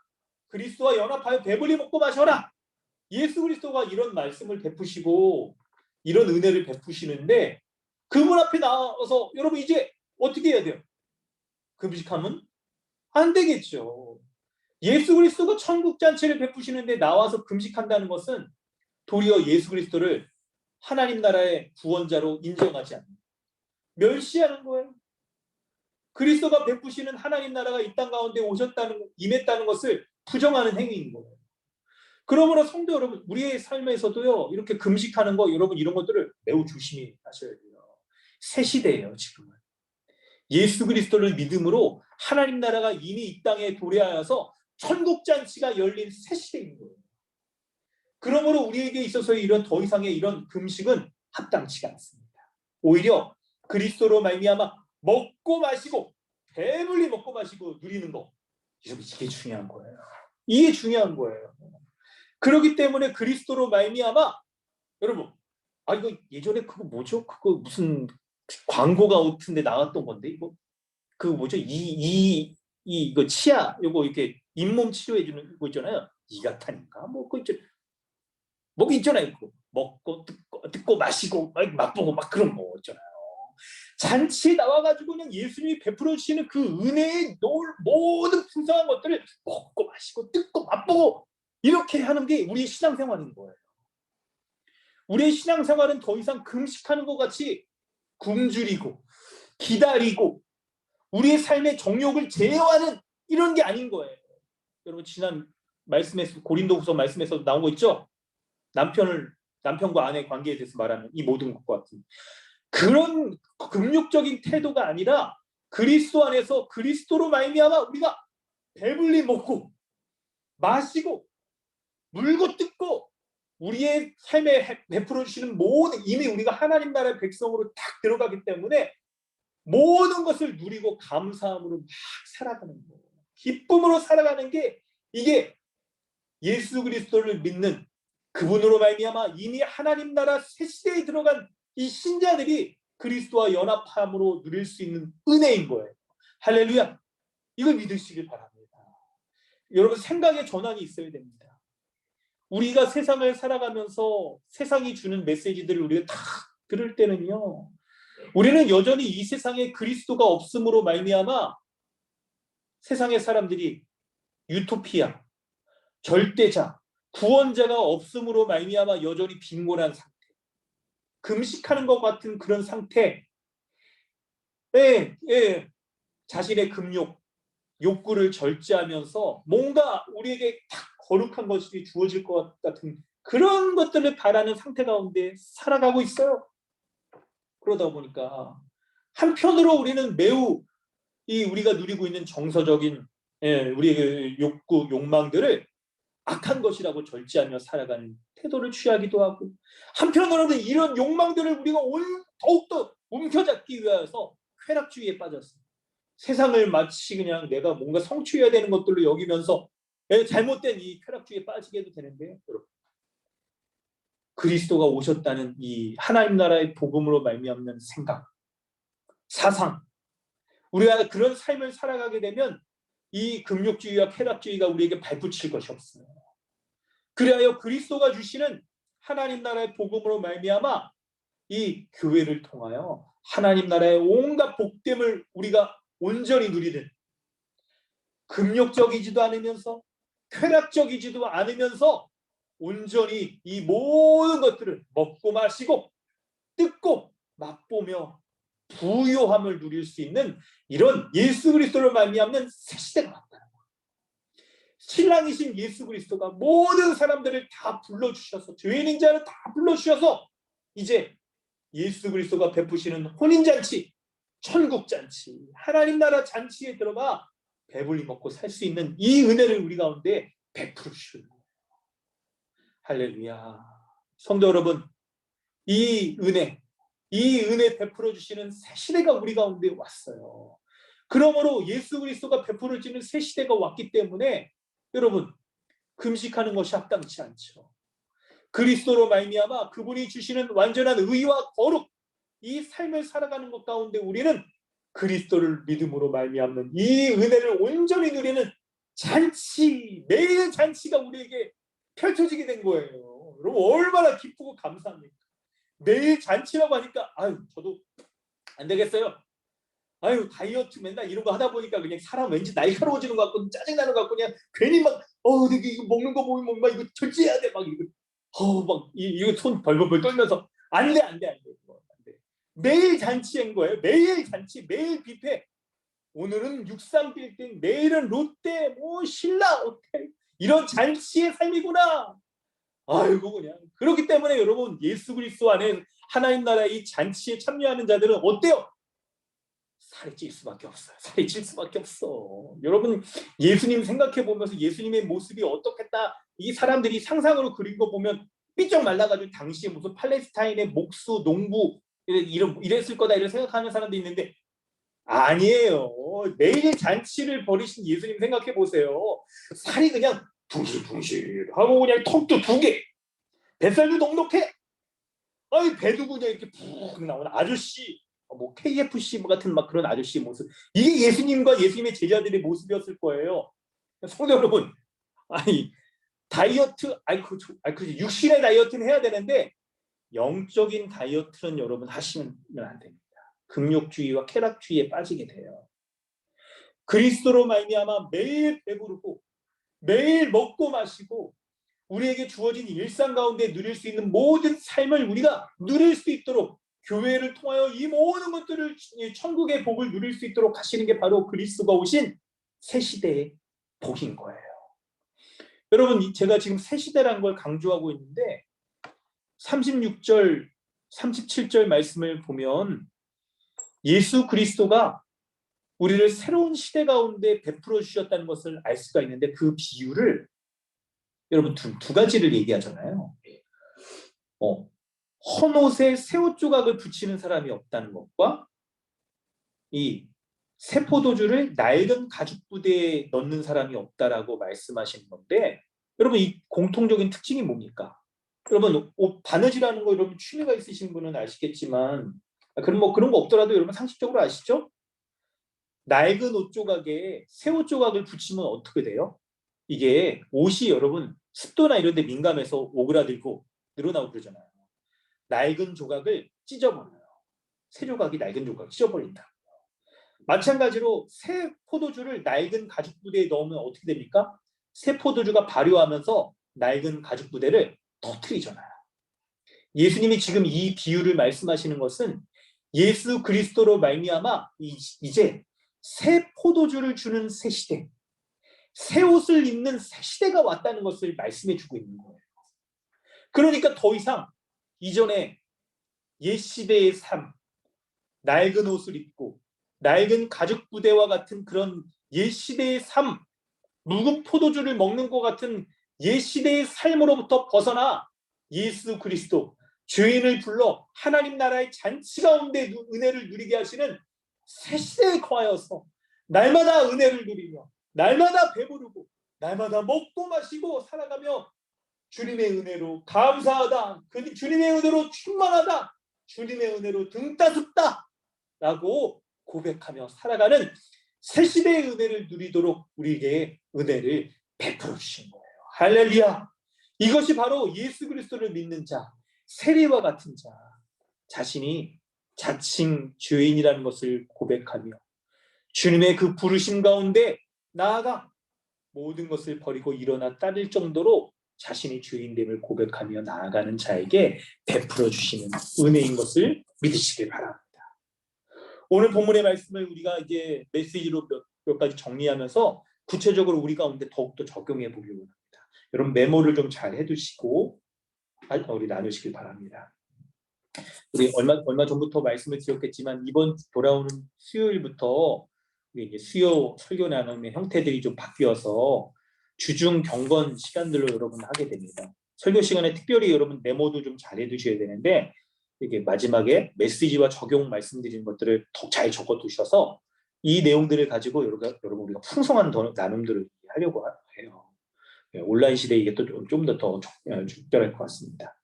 그리스도와 연합하여 배불리 먹고 마셔라. 예수 그리스도가 이런 말씀을 베푸시고 이런 은혜를 베푸시는데 그분 앞에 나와서 여러분 이제 어떻게 해야 돼요? 금식하면 안 되겠죠. 예수 그리스도가 천국 잔치를 베푸시는데 나와서 금식한다는 것은 도리어 예수 그리스도를 하나님 나라의 구원자로 인정하지 않는 멸시하는 거예요. 그리스도가 베푸시는 하나님 나라가 이 땅 가운데 임했다는 것을 부정하는 행위인 거예요. 그러므로 성도 여러분, 우리의 삶에서도요, 이렇게 금식하는 거, 여러분 이런 것들을 매우 조심히 하셔야 돼요. 새 시대예요, 지금은. 예수 그리스도를 믿음으로 하나님 나라가 이미 이 땅에 도래하여서 천국 잔치가 열린 새 시대인 거예요. 그러므로 우리에게 있어서의 이런 더 이상의 이런 금식은 합당치가 않습니다. 오히려 그리스도로 말미암아 먹고 마시고 배불리 먹고 마시고 누리는 거, 이게 중요한 거예요. 이게 중요한 거예요. 그렇기 때문에 그리스도로 말미암아 여러분, 이거 예전에 그거 뭐죠? 그거 무슨 광고가 같은데 나왔던 건데 이거 그거 뭐죠? 이거 치아 요거 이렇게 잇몸 치료해 주는 거 있잖아요. 이가탄인가 뭐 그거 있잖아요. 그거 먹고 듣고 마시고 막 맛보고 막 그런 거 있잖아요. 잔치에 나와가지고 그냥 예수님이 베풀어 주시는 그 은혜의 모든 풍성한 것들을 먹고 마시고 뜯고 맛보고 이렇게 하는 게 우리의 신앙생활인 거예요. 우리의 신앙생활은 더 이상 금식하는 것 같이 굶주리고 기다리고 우리의 삶의 정욕을 제어하는 이런 게 아닌 거예요. 여러분 지난 말씀에서 고린도후서 말씀에서 나온 거 있죠? 남편과 아내의 관계에 대해서 말하는 이 모든 것과 같은 그런 금욕적인 태도가 아니라 그리스도 안에서 그리스도로 말미암아 우리가 배불리 먹고 마시고 물고 뜯고 우리의 삶에 베풀어 주시는 모든 이미 우리가 하나님 나라의 백성으로 딱 들어가기 때문에 모든 것을 누리고 감사함으로 막 살아가는 거예요. 기쁨으로 살아가는 게 이게 예수 그리스도를 믿는 그분으로 말미암아 이미 하나님 나라 새 시대에 들어간 이 신자들이 그리스도와 연합함으로 누릴 수 있는 은혜인 거예요. 할렐루야. 이걸 믿으시길 바랍니다. 여러분 생각의 전환이 있어야 됩니다. 우리가 세상을 살아가면서 세상이 주는 메시지들을 우리가 다 들을 때는요. 우리는 여전히 이 세상에 그리스도가 없음으로 말미암아 세상의 사람들이 유토피아, 절대자, 구원자가 없음으로 말미암아 여전히 빈곤한 상태, 금식하는 것 같은 그런 상태, 자신의 금욕, 욕구를 절제하면서 뭔가 우리에게 딱 거룩한 것이 주어질 것 같은 그런 것들을 바라는 상태 가운데 살아가고 있어요. 그러다 보니까 한편으로 우리는 매우 우리가 누리고 있는 정서적인 우리의 욕구, 욕망들을 악한 것이라고 절제하며 살아가는 태도를 취하기도 하고 한편으로는 이런 욕망들을 우리가 더욱더 움켜잡기 위해서 쾌락주의에 빠졌어요. 세상을 마치 그냥 내가 뭔가 성취해야 되는 것들로 여기면서 잘못된 이 쾌락주의에 빠지게도 되는데 여러분 그리스도가 오셨다는 이 하나님 나라의 복음으로 말미암는 생각, 사상 우리가 그런 삶을 살아가게 되면 이 금욕주의와 쾌락주의가 우리에게 발붙일 것이 없어요. 그리하여 그리스도가 주시는 하나님 나라의 복음으로 말미암아 이 교회를 통하여 하나님 나라의 온갖 복됨을 우리가 온전히 누리는 금욕적이지도 않으면서 쾌락적이지도 않으면서 온전히 이 모든 것들을 먹고 마시고 뜯고 맛보며 부요함을 누릴 수 있는 이런 예수 그리스도를 말미암는 새 시대가 왔다는 거예요. 신랑이신 예수 그리스도가 모든 사람들을 다 불러주셔서 죄인인 자를 다 불러주셔서 이제 예수 그리스도가 베푸시는 혼인잔치, 천국잔치, 하나님 나라 잔치에 들어가 배불리 먹고 살 수 있는 이 은혜를 우리 가운데 베풀어 주시는 거예요. 할렐루야. 성도 여러분, 이 은혜 베풀어 주시는 새 시대가 우리 가운데 왔어요. 그러므로 예수 그리스도가 베풀어 주는 새 시대가 왔기 때문에 여러분 금식하는 것이 합당치 않죠. 그리스도로 말미암아 그분이 주시는 완전한 의와 거룩 이 삶을 살아가는 것 가운데 우리는 그리스도를 믿음으로 말미암는 이 은혜를 온전히 누리는 잔치, 매일 잔치가 우리에게 펼쳐지게 된 거예요. 여러분 얼마나 기쁘고 감사합니까? 매일 잔치라고 하니까 저도 안 되겠어요. 다이어트 맨날 이런 거 하다 보니까 그냥 사람 왠지 날카로워지는 것 같고 짜증나는 것 같고 그냥 괜히 막 내가 이거 먹는 거 보면 막 이거 절제해야 돼 막 이거 이거 손 벌벌벌 떨면서 안 돼. 매일 잔치인 거예요. 매일 잔치, 매일 뷔페. 오늘은 육상 빌딩, 내일은 롯데, 신라 호텔 이런 잔치의 삶이구나. 그냥 그렇기 때문에 여러분 예수 그리스도 안에 하나님 나라의 이 잔치에 참여하는 자들은 어때요? 살이 찔 수밖에 없어요. 살이 찔 수밖에 없어. 여러분 예수님 생각해 보면서 예수님의 모습이 어떻겠다 이 사람들이 상상으로 그린 거 보면 삐쩍 말라가지고 당시에 무슨 팔레스타인의 목수 농부 이랬을 거다 이런 생각하는 사람도 있는데 아니에요. 매일 잔치를 벌이신 예수님 생각해 보세요. 살이 그냥 둥실둥실하고 그냥 턱도 2개, 뱃살도 넉넉해. 아니 배도 그냥 이렇게 푹 나오는 아저씨, 뭐 KFC 뭐 같은 막 그런 아저씨 모습. 이게 예수님과 예수님의 제자들의 모습이었을 거예요. 성도 여러분, 아니 다이어트, 그 육신의 다이어트는 해야 되는데 영적인 다이어트는 여러분 하시면 안 됩니다. 금욕주의와 쾌락주의에 빠지게 돼요. 그리스도로 말미암아 매일 배부르고 매일 먹고 마시고 우리에게 주어진 일상 가운데 누릴 수 있는 모든 삶을 우리가 누릴 수 있도록 교회를 통하여 이 모든 것들을 천국의 복을 누릴 수 있도록 하시는 게 바로 그리스도가 오신 새 시대의 복인 거예요. 여러분 제가 지금 새 시대라는 걸 강조하고 있는데 36절 37절 말씀을 보면 예수 그리스도가 우리를 새로운 시대 가운데 베풀어 주셨다는 것을 알 수가 있는데 그 비유를 여러분 두 가지를 얘기하잖아요. 헌옷에 새 옷 조각을 붙이는 사람이 없다는 것과 이 새 포도주를 낡은 가죽 부대에 넣는 사람이 없다라고 말씀하시는 건데 여러분 이 공통적인 특징이 뭡니까? 여러분 옷 바느질하는 거 여러분 취미가 있으신 분은 아시겠지만 그럼 뭐 그런 거 없더라도 여러분 상식적으로 아시죠? 낡은 옷 조각에 새 옷 조각을 붙이면 어떻게 돼요? 이게 옷이 여러분 습도나 이런 데 민감해서 오그라들고 늘어나고 그러잖아요. 낡은 조각을 찢어버려요. 새 조각이 낡은 조각을 찢어버린다. 마찬가지로 새 포도주를 낡은 가죽 부대에 넣으면 어떻게 됩니까? 새 포도주가 발효하면서 낡은 가죽 부대를 터뜨리잖아요. 예수님이 지금 이 비유를 말씀하시는 것은 예수 그리스도로 말미암아 이제 새 포도주를 주는 새 시대, 새 옷을 입는 새 시대가 왔다는 것을 말씀해 주고 있는 거예요. 그러니까 더 이상 이전에 옛 시대의 삶, 낡은 옷을 입고 낡은 가죽 부대와 같은 그런 옛 시대의 삶, 묵은 포도주를 먹는 것 같은 옛 시대의 삶으로부터 벗어나 예수 그리스도 주인을 불러 하나님 나라의 잔치 가운데 은혜를 누리게 하시는 새 시대에 거하여서 날마다 은혜를 누리며 날마다 배부르고 날마다 먹고 마시고 살아가며 주님의 은혜로 감사하다, 주님의 은혜로 충만하다, 주님의 은혜로 등따숩다 라고 고백하며 살아가는 새 시대의 은혜를 누리도록 우리에게 은혜를 베풀어 주신 거예요. 할렐루야. 이것이 바로 예수 그리스도를 믿는 자, 세리와 같은 자, 자신이 자칭 죄인이라는 것을 고백하며 주님의 그 부르심 가운데 나아가 모든 것을 버리고 일어나 따를 정도로 자신이 죄인됨을 고백하며 나아가는 자에게 베풀어 주시는 은혜인 것을 믿으시길 바랍니다. 오늘 본문의 말씀을 우리가 이제 메시지로 몇 가지 정리하면서 구체적으로 우리 가운데 더욱더 적용해 보려고 합니다. 여러분 메모를 좀 잘 해두시고 우리 나누시길 바랍니다. 우리 얼마 전부터 말씀을 드렸겠지만 이번 돌아오는 수요일부터 우리 이제 수요 설교 나눔의 형태들이 좀 바뀌어서 주중 경건 시간들로 여러분 하게 됩니다. 설교 시간에 특별히 여러분 메모도 좀 잘 해두셔야 되는데 이게 마지막에 메시지와 적용 말씀드리는 것들을 더 잘 적어두셔서 이 내용들을 가지고 여러분 우리가 풍성한 나눔들을 하려고 해요. 온라인 시대에 이게 또 좀 더 적절할 것 같습니다.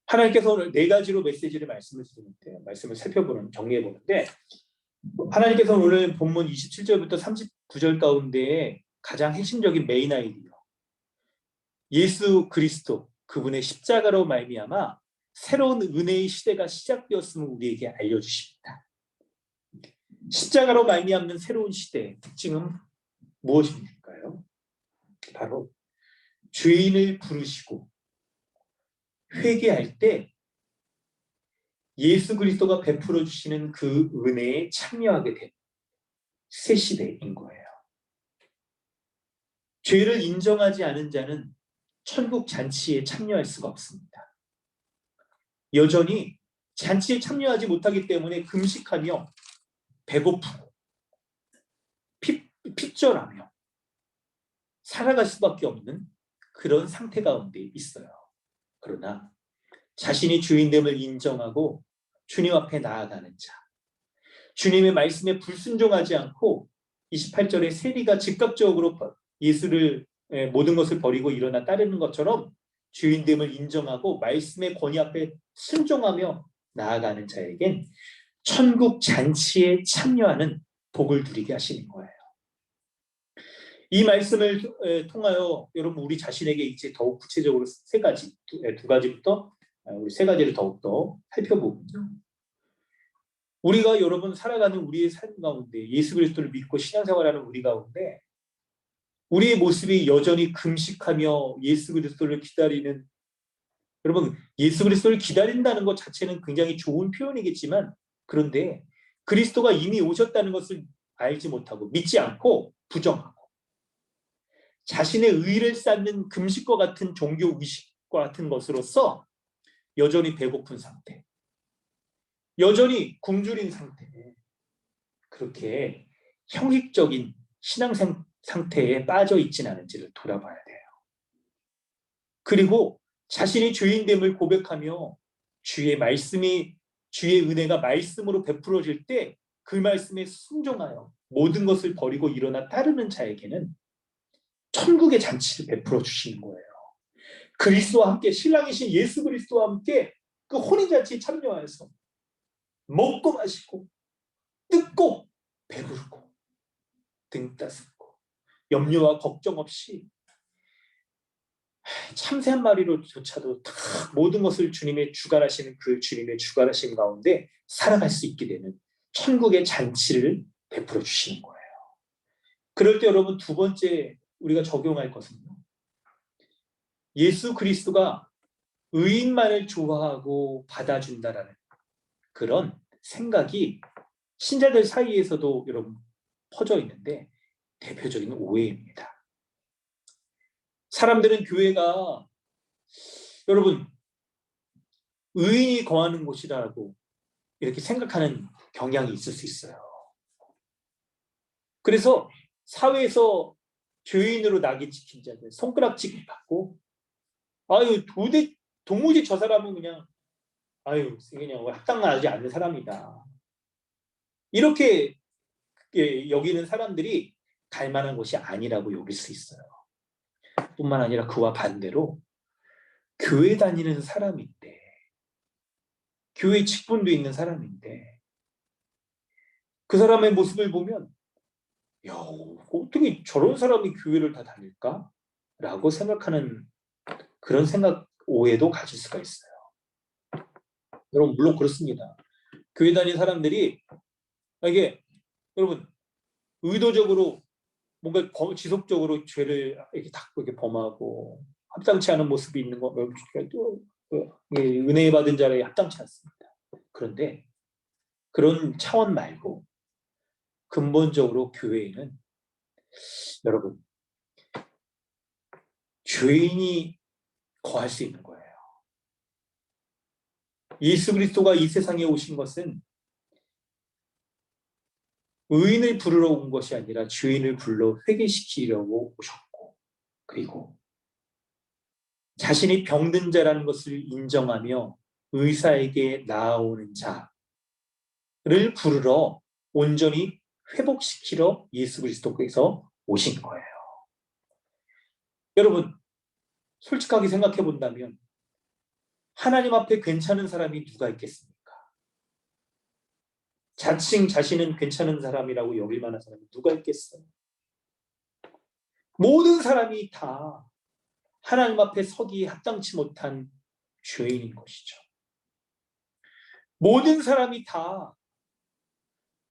하나님께서 오늘 4가지로 메시지를 말씀을 드리는데 말씀을 살펴보는 정리해 보는데 하나님께서 오늘 본문 27절부터 39절 가운데 가장 핵심적인 메인 아이디어 예수 그리스도 그분의 십자가로 말미암아 새로운 은혜의 시대가 시작되었음을 우리에게 알려주십니다. 십자가로 말미암는 새로운 시대의 특징은 무엇일까요? 바로 죄인을 부르시고 회개할 때 예수 그리스도가 베풀어 주시는 그 은혜에 참여하게 된 새 시대인 거예요. 죄를 인정하지 않은 자는 천국 잔치에 참여할 수가 없습니다. 여전히 잔치에 참여하지 못하기 때문에 금식하며 배고프고 핍절하며 살아갈 수밖에 없는 그런 상태 가운데 있어요. 그러나 자신이 주인됨을 인정하고 주님 앞에 나아가는 자, 주님의 말씀에 불순종하지 않고 28절에 세리가 즉각적으로 예수를 모든 것을 버리고 일어나 따르는 것처럼 주인됨을 인정하고 말씀의 권위 앞에 순종하며 나아가는 자에겐 천국 잔치에 참여하는 복을 누리게 하시는 거예요. 이 말씀을 통하여 여러분 우리 자신에게 이제 더욱 구체적으로 두 가지부터 우리 세 가지를 더욱더 살펴보면요. 우리가 여러분 살아가는 우리의 삶 가운데 예수 그리스도를 믿고 신앙생활하는 우리 가운데 우리의 모습이 여전히 금식하며 예수 그리스도를 기다리는, 여러분 예수 그리스도를 기다린다는 것 자체는 굉장히 좋은 표현이겠지만, 그런데 그리스도가 이미 오셨다는 것을 알지 못하고 믿지 않고 부정하고 자신의 의를 쌓는 금식과 같은 종교 의식과 같은 것으로서 여전히 배고픈 상태, 여전히 굶주린 상태, 그렇게 형식적인 신앙 상태에 빠져 있지는 않은지를 돌아봐야 돼요. 그리고 자신이 주인됨을 고백하며 주의 말씀이, 주의 은혜가 말씀으로 베풀어질 때 그 말씀에 순종하여 모든 것을 버리고 일어나 따르는 자에게는 천국의 잔치를 베풀어 주시는 거예요. 그리스도와 함께, 신랑이신 예수 그리스도와 함께 그 혼인잔치에 참여해서 먹고 마시고 뜯고 배부르고 등 따스고 염려와 걱정 없이 참새 한 마리로조차도 다 모든 것을 주님의 주관하시는 그 주님의 주관하심 가운데 살아갈 수 있게 되는 천국의 잔치를 베풀어 주시는 거예요. 그럴 때 여러분 두 번째 우리가 적용할 것은요, 예수 그리스도가 의인만을 좋아하고 받아준다라는 그런 생각이 신자들 사이에서도 여러분 퍼져 있는데 대표적인 오해입니다. 사람들은 교회가 여러분 의인이 거하는 곳이라고 이렇게 생각하는 경향이 있을 수 있어요. 그래서 사회에서 죄인으로 낙인 찍힌 자들 손가락질 받고, 아유 도무지 저 사람은 그냥 합당하지 않는 사람이다, 이렇게 여기는 사람들이 갈 만한 곳이 아니라고 여길 수 있어요. 뿐만 아니라 그와 반대로 교회 다니는 사람인데, 교회 직분도 있는 사람인데 그 사람의 모습을 보면 야, 어떻게 저런 사람이 교회를 다 다닐까? 라고 생각하는 그런 생각, 오해도 가질 수가 있어요. 여러분 물론 그렇습니다. 교회 다니는 사람들이 이게 여러분 의도적으로 뭔가 지속적으로 죄를 이렇게 닦고 이렇게 범하고 합당치 않은 모습이 있는 거, 또 은혜 받은 자에 합당치 않습니다. 그런데 그런 차원 말고 근본적으로 교회에는 여러분 죄인이 거할 수 있는 거예요. 예수 그리스도가 이 세상에 오신 것은 의인을 부르러 온 것이 아니라 죄인을 불러 회개시키려고 오셨고, 그리고 자신이 병든 자라는 것을 인정하며 의사에게 나아오는 자를 부르러 온전히 회복시키러 예수 그리스도께서 오신 거예요. 여러분 솔직하게 생각해 본다면 하나님 앞에 괜찮은 사람이 누가 있겠습니까? 자칭 자신은 괜찮은 사람이라고 여길 만한 사람이 누가 있겠어요? 모든 사람이 다 하나님 앞에 서기에 합당치 못한 죄인인 것이죠. 모든 사람이 다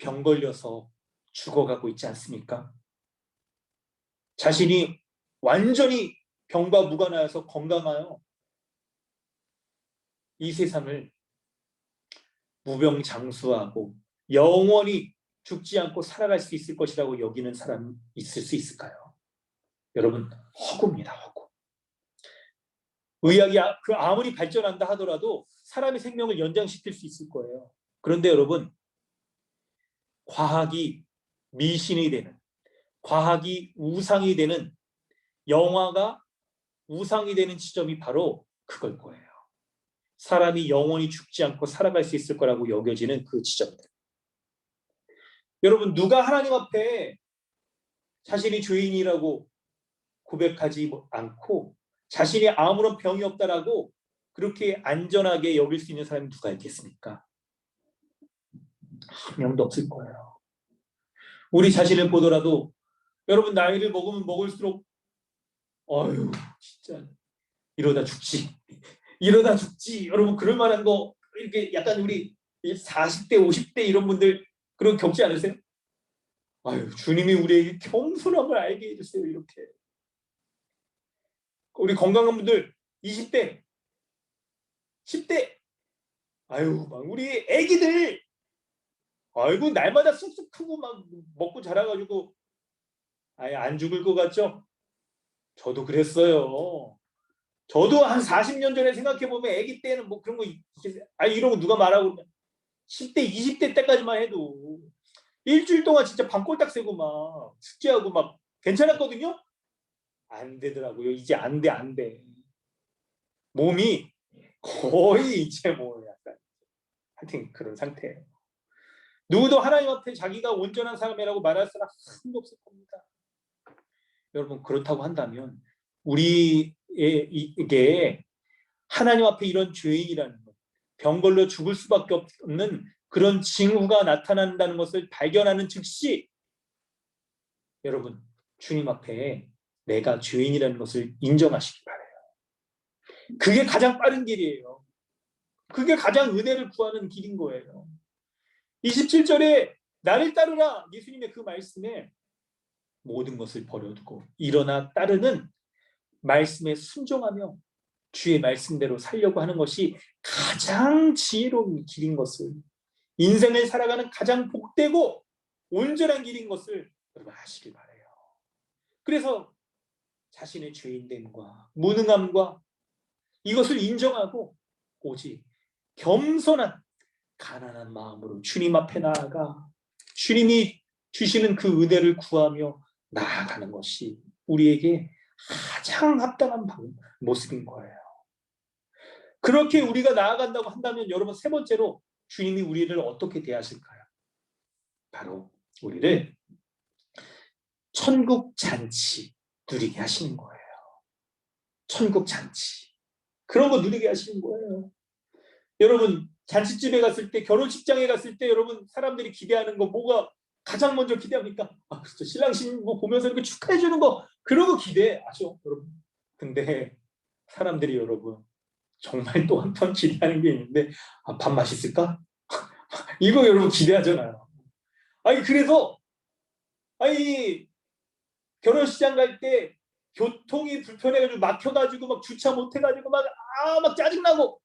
병 걸려서 죽어가고 있지 않습니까? 자신이 완전히 병과 무관하여서 건강하여 이 세상을 무병장수하고 영원히 죽지 않고 살아갈 수 있을 것이라고 여기는 사람이 있을 수 있을까요? 여러분 허구입니다. 허구. 의학이 아무리 발전한다 하더라도 사람의 생명을 연장시킬 수 있을 거예요. 그런데 여러분 과학이 미신이 되는, 과학이 우상이 되는, 영화가 우상이 되는 지점이 바로 그걸 거예요. 사람이 영원히 죽지 않고 살아갈 수 있을 거라고 여겨지는 그 지점들. 여러분, 누가 하나님 앞에 자신이 죄인이라고 고백하지 않고 자신이 아무런 병이 없다라고 그렇게 안전하게 여길 수 있는 사람이 누가 있겠습니까? 한 명도 없을 거예요. 우리 자신을 보더라도 여러분, 나이를 먹으면 먹을수록 어휴 진짜 이러다 죽지, 이러다 죽지. 여러분, 그럴 만한 거 이렇게 약간 우리 40대 50대 이런 분들 그런 거 겪지 않으세요? 아유, 주님이 우리에게 겸손함을 알게 해주세요. 이렇게 우리 건강한 분들 20대 10대 아유 막 우리 애기들 아이고 날마다 쑥쑥 크고 막 먹고 자라가지고 아예 안 죽을 것 같죠? 저도 그랬어요. 저도 한 40년 전에 생각해보면 애기 때는 뭐 그런 거 이런 거 누가 말하고 그러면 10대 20대 때까지만 해도 일주일 동안 진짜 밤꼴딱 새고 막 숙제하고 막 괜찮았거든요. 안 되더라고요. 이제 안 돼. 몸이 거의 이제 뭐 약간 하여튼 그런 상태예요. 누구도 하나님 앞에 자기가 온전한 사람이라고 말할 사람 한 도 없을 겁니다. 여러분, 그렇다고 한다면 우리에게 하나님 앞에 이런 죄인이라는 것, 병 걸려 죽을 수밖에 없는 그런 징후가 나타난다는 것을 발견하는 즉시 여러분, 주님 앞에 내가 죄인이라는 것을 인정하시기 바라요. 그게 가장 빠른 길이에요. 그게 가장 은혜를 구하는 길인 거예요. 27절에 나를 따르라, 예수님의 그 말씀에 모든 것을 버려두고 일어나 따르는 말씀에 순종하며 주의 말씀대로 살려고 하는 것이 가장 지혜로운 길인 것을, 인생을 살아가는 가장 복되고 온전한 길인 것을 여러분 아시길 바라요. 그래서 자신의 죄인됨과 무능함과 이것을 인정하고 오직 겸손한 가난한 마음으로 주님 앞에 나아가 주님이 주시는 그 은혜를 구하며 나아가는 것이 우리에게 가장 합당한 모습인 거예요. 그렇게 우리가 나아간다고 한다면 여러분, 세 번째로 주님이 우리를 어떻게 대하실까요? 바로 우리를 천국 잔치 누리게 하시는 거예요. 천국 잔치. 그런 거 누리게 하시는 거예요. 여러분, 잔치집에 갔을 때, 결혼식장에 갔을 때 여러분 사람들이 기대하는 거 뭐가 가장 먼저 기대합니까? 아, 그렇죠. 신랑 신부 보면서 이렇게 축하해 주는 거, 그런 거 기대하죠, 여러분. 근데 사람들이 여러분 정말 또 한편 기대하는 게 있는데, 아, 밥 맛있을까? 이거 여러분 기대하잖아요. 아니, 그래서 아니 결혼식장 갈 때 교통이 불편해가지고 막혀가지고 막 주차 못해가지고 막 짜증나고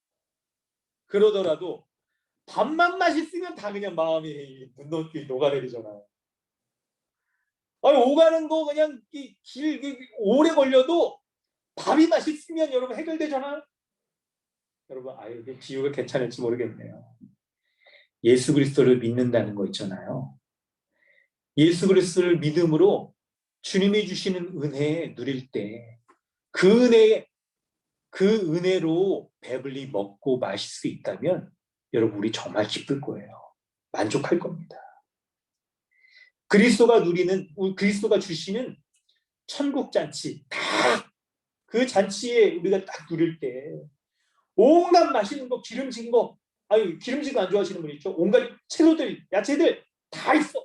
그러더라도 밥만 맛있으면 다 그냥 마음이 눈높이 녹아내리잖아요. 아니, 오가는 거 그냥 길 오래 걸려도 밥이 맛있으면 여러분 해결되잖아요. 여러분, 이게 비유가 괜찮을지 모르겠네요. 예수 그리스도를 믿는다는 거 있잖아요. 예수 그리스도를 믿음으로 주님이 주시는 은혜에 누릴 때 그 은혜로 배불리 먹고 마실 수 있다면 여러분, 우리 정말 기쁠 거예요. 만족할 겁니다. 그리스도가 주시는 천국 잔치, 딱 그 잔치에 우리가 딱 누릴 때 온갖 맛있는 거, 기름진 거, 기름진 거 안 좋아하시는 분 있죠? 온갖 채소들, 야채들 다 있어.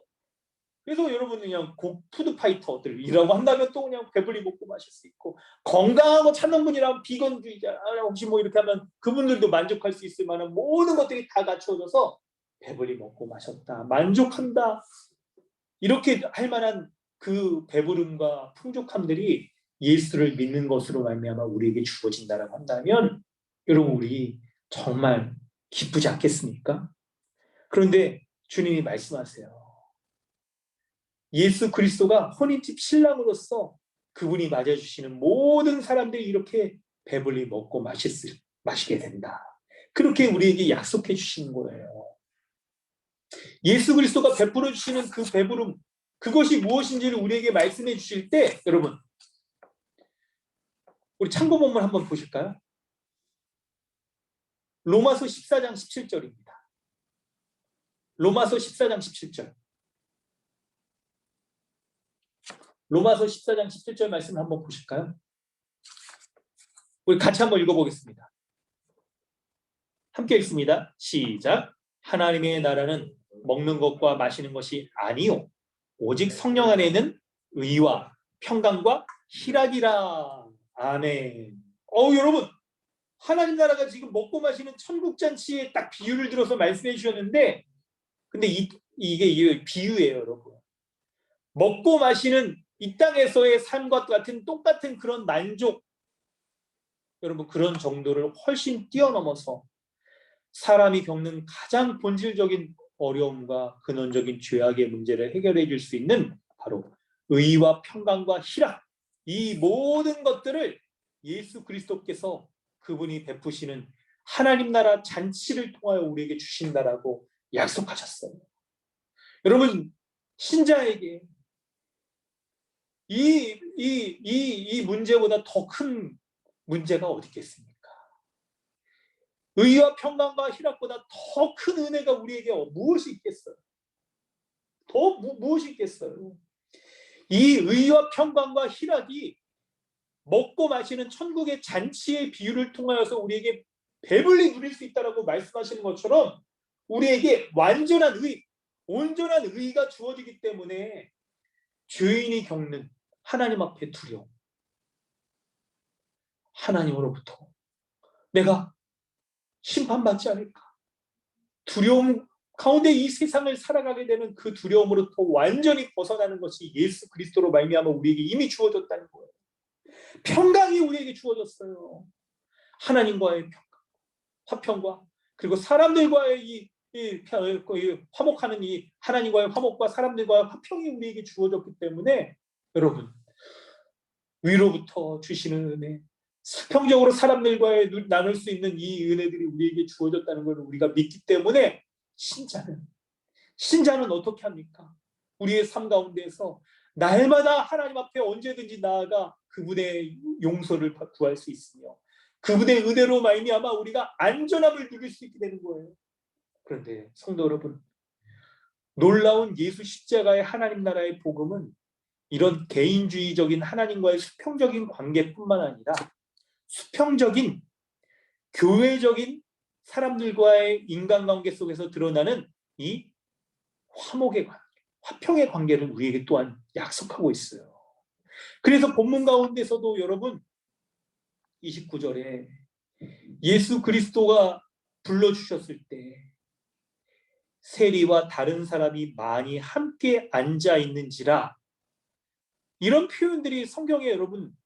그래서 여러분 그냥 푸드파이터들이라고 한다면 또 그냥 배불리 먹고 마실 수 있고, 건강한 거 찾는 분이라면 비건주의자, 혹시 뭐 이렇게 하면 그분들도 만족할 수 있을 만한 모든 것들이 다 갖춰져서 배불리 먹고 마셨다, 만족한다, 이렇게 할 만한 그 배부름과 풍족함들이 예수를 믿는 것으로 말미암아 우리에게 주어진다라고 한다면 여러분, 우리 정말 기쁘지 않겠습니까? 그런데 주님이 말씀하세요. 예수 그리스도가 혼인집 신랑으로서 그분이 맞아주시는 모든 사람들이 이렇게 배불리 먹고 마시게 된다. 그렇게 우리에게 약속해 주시는 거예요. 예수 그리스도가 베풀어 주시는 그 배부름, 그것이 무엇인지를 우리에게 말씀해 주실 때 여러분 우리 참고 본문 한번 보실까요? 로마서 14장 17절입니다. 로마서 14장 17절. 로마서 14장 17절 말씀 한번 보실까요? 우리 같이 한번 읽어보겠습니다. 함께 읽습니다. 시작. 하나님의 나라는 먹는 것과 마시는 것이 아니요 오직 성령 안에 있는 의와 평강과 희락이라. 아멘. 여러분 하나님 나라가 지금 먹고 마시는 천국 잔치에 딱 비유를 들어서 말씀해 주셨는데, 근데 이게 비유예요, 여러분. 먹고 마시는 이 땅에서의 삶과 같은 똑같은 그런 만족, 여러분 그런 정도를 훨씬 뛰어넘어서 사람이 겪는 가장 본질적인 어려움과 근원적인 죄악의 문제를 해결해 줄 수 있는 바로 의와 평강과 희락, 이 모든 것들을 예수 그리스도께서 그분이 베푸시는 하나님 나라 잔치를 통하여 우리에게 주신다라고 약속하셨어요. 여러분 신자에게 이 문제보다 더 큰 문제가 어디 있겠습니까? 의와 평강과 희락보다 더 큰 은혜가 우리에게 무엇이 있겠어요? 무엇이 있겠어요? 이 의와 평강과 희락이 먹고 마시는 천국의 잔치의 비유를 통하여서 우리에게 배불리 누릴 수 있다라고 말씀하시는 것처럼 우리에게 완전한 의, 온전한 의가 주어지기 때문에 죄인이 겪는 하나님 앞에 두려움, 하나님으로부터 내가 심판받지 않을까, 두려움 가운데 이 세상을 살아가게 되는 그 두려움으로부터 완전히 벗어나는 것이 예수 그리스도로 말미암아 우리에게 이미 주어졌다는 거예요. 평강이 우리에게 주어졌어요. 하나님과의 평강, 화평과 그리고 사람들과의 화목하는 이 하나님과의 화목과 사람들과의 화평이 우리에게 주어졌기 때문에 여러분 위로부터 주시는 은혜, 수평적으로 사람들과의 나눌 수 있는 이 은혜들이 우리에게 주어졌다는 걸 우리가 믿기 때문에 신자는 어떻게 합니까? 우리의 삶 가운데에서 날마다 하나님 앞에 언제든지 나아가 그분의 용서를 구할 수 있으며 그분의 은혜로 말미암아 우리가 안전함을 누릴 수 있게 되는 거예요. 그런데 성도 여러분, 놀라운 예수 십자가의 하나님 나라의 복음은 이런 개인주의적인 하나님과의 수평적인 관계뿐만 아니라 수평적인 교회적인 사람들과의 인간관계 속에서 드러나는 이 화목의 관계, 화평의 관계를 우리에게 또한 약속하고 있어요. 그래서 본문 가운데서도 여러분 29절에 예수 그리스도가 불러주셨을 때 세리와 다른 사람이 많이 함께 앉아 있는지라, 이런 표현들이 성경에 여러분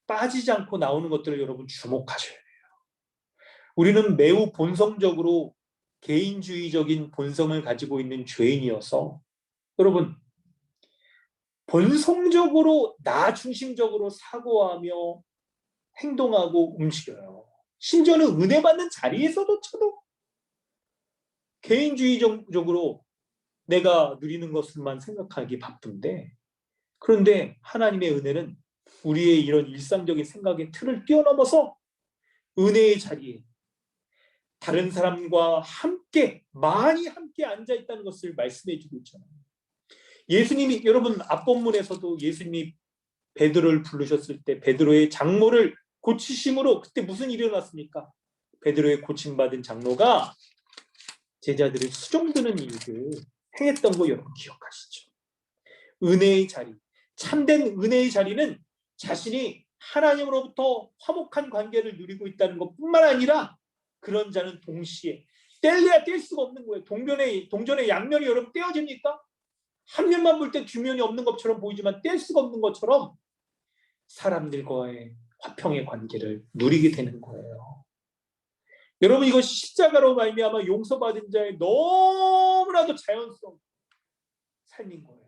빠지지 않고 나오는 것들을 여러분 주목하셔야 돼요. 우리는 매우 본성적으로 개인주의적인 본성을 가지고 있는 죄인이어서 여러분 본성적으로 나 중심적으로 사고하며 행동하고 움직여요. 심지어는 은혜 받는 자리에서도 쳐도 개인주의적으로 내가 누리는 것만 생각하기 바쁜데, 그런데 하나님의 은혜는 우리의 이런 일상적인 생각의 틀을 뛰어넘어서 은혜의 자리에 다른 사람과 함께 많이 함께 앉아 있다는 것을 말씀해 주고 있잖아요. 예수님이 여러분 앞본문에서도 예수님이 베드로를 부르셨을 때 베드로의 장모를 고치심으로 그때 무슨 일이 일어났습니까? 베드로의 고침받은 장로가 제자들을 수종드는 일을 행했던 거 여러분 기억하시죠? 은혜의 자리, 참된 은혜의 자리는 자신이 하나님으로부터 화목한 관계를 누리고 있다는 것뿐만 아니라 그런 자는 동시에 뗄래야 뗄 수가 없는 거예요. 동전의 양면이 여러분 떼어집니까? 한 면만 볼 때 두 면이 없는 것처럼 보이지만 뗄 수가 없는 것처럼 사람들과의 화평의 관계를 누리게 되는 거예요. 여러분 이것이 십자가로 말미암아 용서받은 자의 너무나도 자연스러운 삶인 거예요.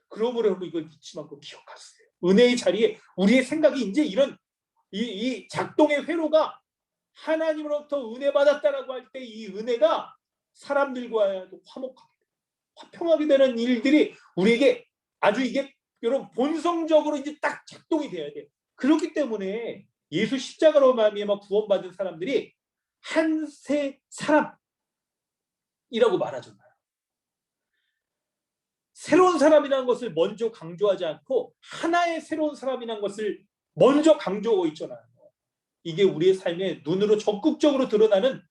그러므로 여러분 이걸 잊지 말고 기억하세요. 은혜의 자리에 우리의 생각이 이제 이런 이 작동의 회로가 하나님으로부터 은혜 받았다라고 할 때 이 은혜가 사람들과도 화목하게, 화평하게 되는 일들이 우리에게 아주 이게 여러분 본성적으로 이제 딱 작동이 돼야 돼요. 그렇기 때문에 예수 십자가로 말미암아 구원받은 사람들이 한 세 사람이라고 말하잖아요. 새로운 사람이라는 것을 먼저 강조하지 않고 하나의 새로운 사람이라는 것을 먼저 강조하고 있잖아요. 이게 우리의 삶에 눈으로 적극적으로 드러나는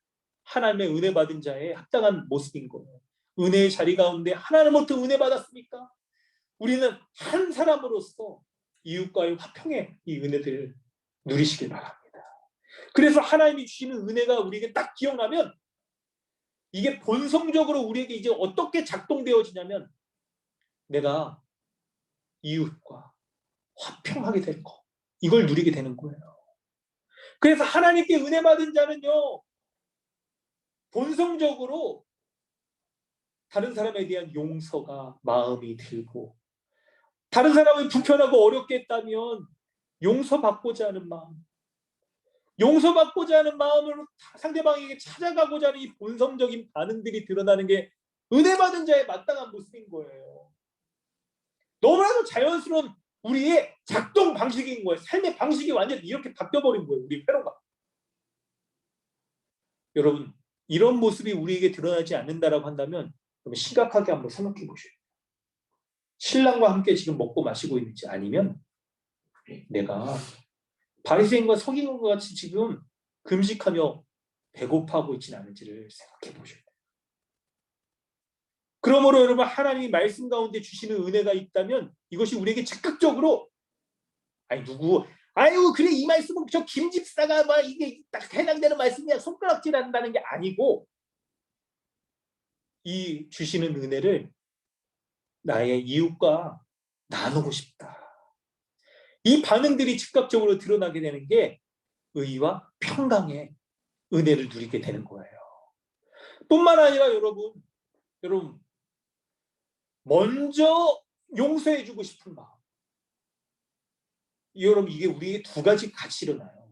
하나님의 은혜 받은 자의 합당한 모습인 거예요. 은혜의 자리 가운데 하나님으로부터 은혜 받았습니까? 우리는 한 사람으로서 이웃과의 화평의 이 은혜들을 누리시길 바랍니다. 그래서 하나님이 주시는 은혜가 우리에게 딱 기억나면 이게 본성적으로 우리에게 이제 어떻게 작동되어지냐면 내가 이웃과 화평하게 될 거, 이걸 누리게 되는 거예요. 그래서 하나님께 은혜 받은 자는요, 본성적으로 다른 사람에 대한 용서가 마음이 들고, 다른 사람이 불편하고 어렵게 했다면 용서받고자 하는 마음, 용서받고자 하는 마음으로 상대방에게 찾아가고자 하는 이 본성적인 반응들이 드러나는 게 은혜 받은 자의 마땅한 모습인 거예요. 너무나도 자연스러운 우리의 작동 방식인 거예요. 삶의 방식이 완전히 이렇게 바뀌어버린 거예요. 우리 회로가. 여러분, 이런 모습이 우리에게 드러나지 않는다라고 한다면 그러면 심각하게 한번 생각해 보셔요. 신랑과 함께 지금 먹고 마시고 있는지, 아니면 내가 바리새인과 서기관과 같이 지금 금식하며 배고파하고 있지는 않은지를 생각해 보셔야 돼요. 그러므로 여러분, 하나님이 말씀 가운데 주시는 은혜가 있다면 이것이 우리에게 즉각적으로, 아유 그래 이 말씀은 저 김집사가 막 이게 딱 해당되는 말씀이야, 손가락질 한다는 게 아니고, 이 주시는 은혜를 나의 이웃과 나누고 싶다. 이 반응들이 즉각적으로 드러나게 되는 게 의와 평강의 은혜를 누리게 되는 거예요. 뿐만 아니라 여러분 먼저 용서해주고 싶은 마음. 여러분, 이게 우리에게 두 가지 같이 일어나요.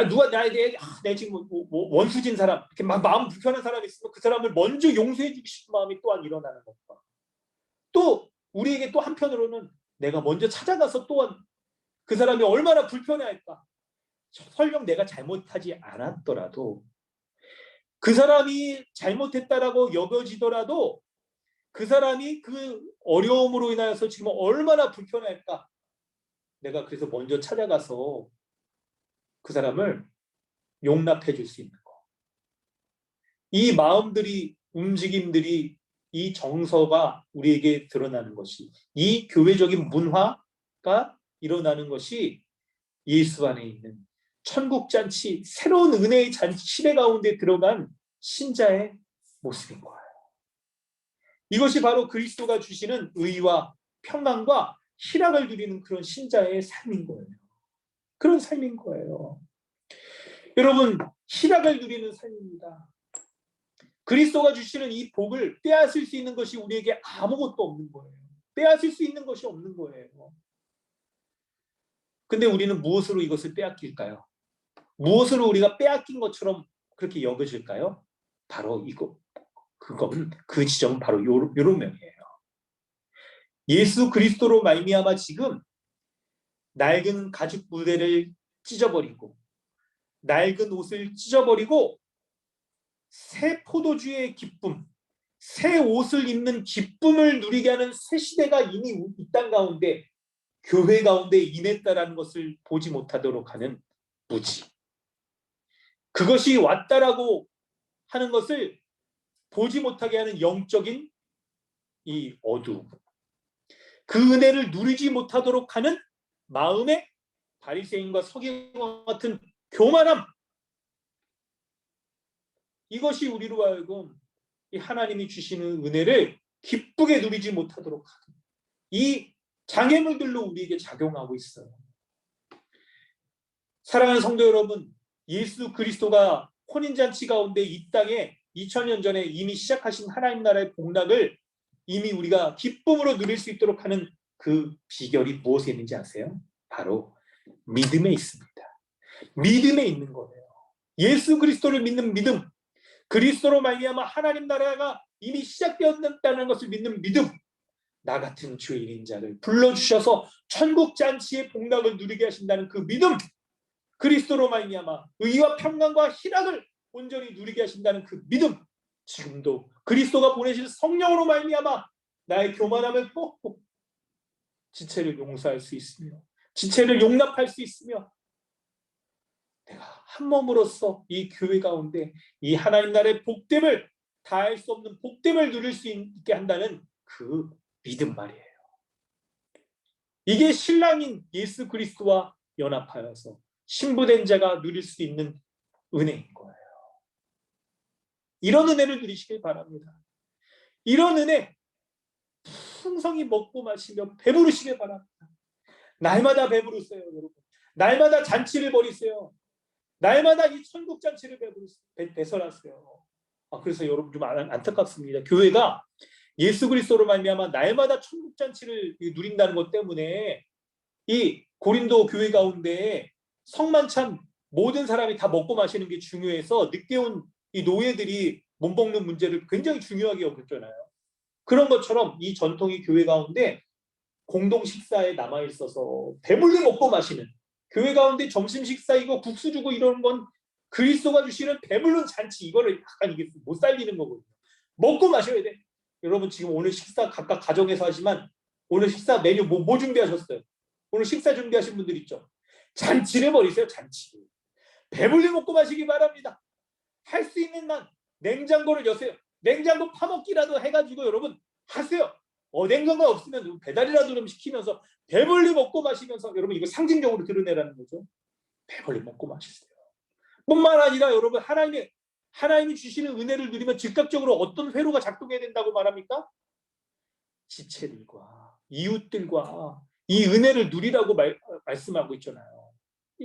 누가 내 지금 원수진 사람, 이렇게 막 마음 불편한 사람이 있으면 그 사람을 먼저 용서해주고 싶은 마음이 또한 일어나는 것과, 또 우리에게 또 한편으로는 내가 먼저 찾아가서 또한 그 사람이 얼마나 불편해할까. 설령 내가 잘못하지 않았더라도, 그 사람이 잘못했다라고 여겨지더라도 그 사람이 그 어려움으로 인하여서 지금 얼마나 불편할까. 내가 그래서 먼저 찾아가서 그 사람을 용납해 줄 수 있는 거. 이 마음들이, 움직임들이, 이 정서가 우리에게 드러나는 것이, 이 교회적인 문화가 일어나는 것이 예수 안에 있는 천국잔치, 새로운 은혜의 잔치 시대 가운데 들어간 신자의 모습인 거예요. 이것이 바로 그리스도가 주시는 의와 평강과 희락을 누리는 그런 신자의 삶인 거예요. 그런 삶인 거예요. 여러분, 희락을 누리는 삶입니다. 그리스도가 주시는 이 복을 빼앗을 수 있는 것이 우리에게 아무것도 없는 거예요. 빼앗을 수 있는 것이 없는 거예요. 근데 우리는 무엇으로 이것을 빼앗길까요? 무엇으로 우리가 빼앗긴 것처럼 그렇게 여겨질까요? 바로 그 지점은 바로 요런 면이에요. 예수 그리스도로 말미암아 지금 낡은 가죽 부대를 찢어버리고, 낡은 옷을 찢어버리고, 새 포도주의 기쁨, 새 옷을 입는 기쁨을 누리게 하는 새 시대가 이미 이 땅 가운데, 교회 가운데 임했다라는 것을 보지 못하도록 하는 무지, 그것이 왔다라고 하는 것을 보지 못하게 하는 영적인 이 어두움, 그 은혜를 누리지 못하도록 하는 마음의 바리새인과 서기관 같은 교만함, 이것이 우리로 하여금 이 하나님이 주시는 은혜를 기쁘게 누리지 못하도록 하는 이 장애물들로 우리에게 작용하고 있어요. 사랑하는 성도 여러분, 예수 그리스도가 혼인잔치 가운데 이 땅에 2000년 전에 이미 시작하신 하나님 나라의 복락을 이미 우리가 기쁨으로 누릴 수 있도록 하는 그 비결이 무엇에 있는지 아세요? 바로 믿음에 있습니다. 믿음에 있는 거예요. 예수 그리스도를 믿는 믿음, 그리스도로 말미암아 하나님 나라가 이미 시작되었다는 것을 믿는 믿음, 나 같은 죄인인 자를 불러주셔서 천국 잔치의 복락을 누리게 하신다는 그 믿음, 그리스도로 말미암아 의와 평강과 희락을 온전히 누리게 하신다는 그 믿음, 지금도 그리스도가 보내신 성령으로 말미암아 나의 교만함을 뽑고 지체를 용서할 수 있으며 지체를 용납할 수 있으며 내가 한 몸으로서 이 교회 가운데 이 하나님 나라의 복됨을 다할 수 없는 복됨을 누릴 수 있게 한다는 그 믿음 말이에요. 이게 신랑인 예수 그리스도와 연합하여서 신부된 자가 누릴 수 있는 은혜인 거예요. 이런 은혜를 누리시길 바랍니다. 이런 은혜 풍성히 먹고 마시며 배부르시길 바랍니다. 날마다 배부르세요, 여러분. 날마다 잔치를 벌이세요. 날마다 이 천국 잔치를 배설하세요. 그래서 여러분 좀 안타깝습니다. 교회가 예수 그리스도로 말미암아 날마다 천국 잔치를 누린다는 것 때문에 이 고린도 교회 가운데 성만찬 모든 사람이 다 먹고 마시는 게 중요해서 늦게 온 이 노예들이 못 먹는 문제를 굉장히 중요하게 여겼잖아요. 그런 것처럼 이 전통이 교회 가운데 공동 식사에 남아 있어서 배불리 먹고 마시는, 교회 가운데 점심 식사 이거 국수 주고 이러는 건 그리스도가 주시는 배부른 잔치, 이거를 약간 이게 못 살리는 거거든요. 먹고 마셔야 돼. 여러분 지금 오늘 식사 각각 가정에서 하지만 오늘 식사 메뉴 뭐 준비하셨어요? 오늘 식사 준비하신 분들 있죠? 잔치를 벌이세요. 잔치. 배불리 먹고 마시기 바랍니다. 할 수 있는 만 냉장고를 여세요. 냉장고 파먹기라도 해가지고 여러분 하세요. 냉장고가 없으면 배달이라도 좀 시키면서 배불리 먹고 마시면서, 여러분 이거 상징적으로 드러내라는 거죠. 배불리 먹고 마시세요. 뿐만 아니라 여러분 하나님이 주시는 은혜를 누리면 즉각적으로 어떤 회로가 작동해야 된다고 말합니까? 지체들과 이웃들과 이 은혜를 누리라고 말씀하고 있잖아요.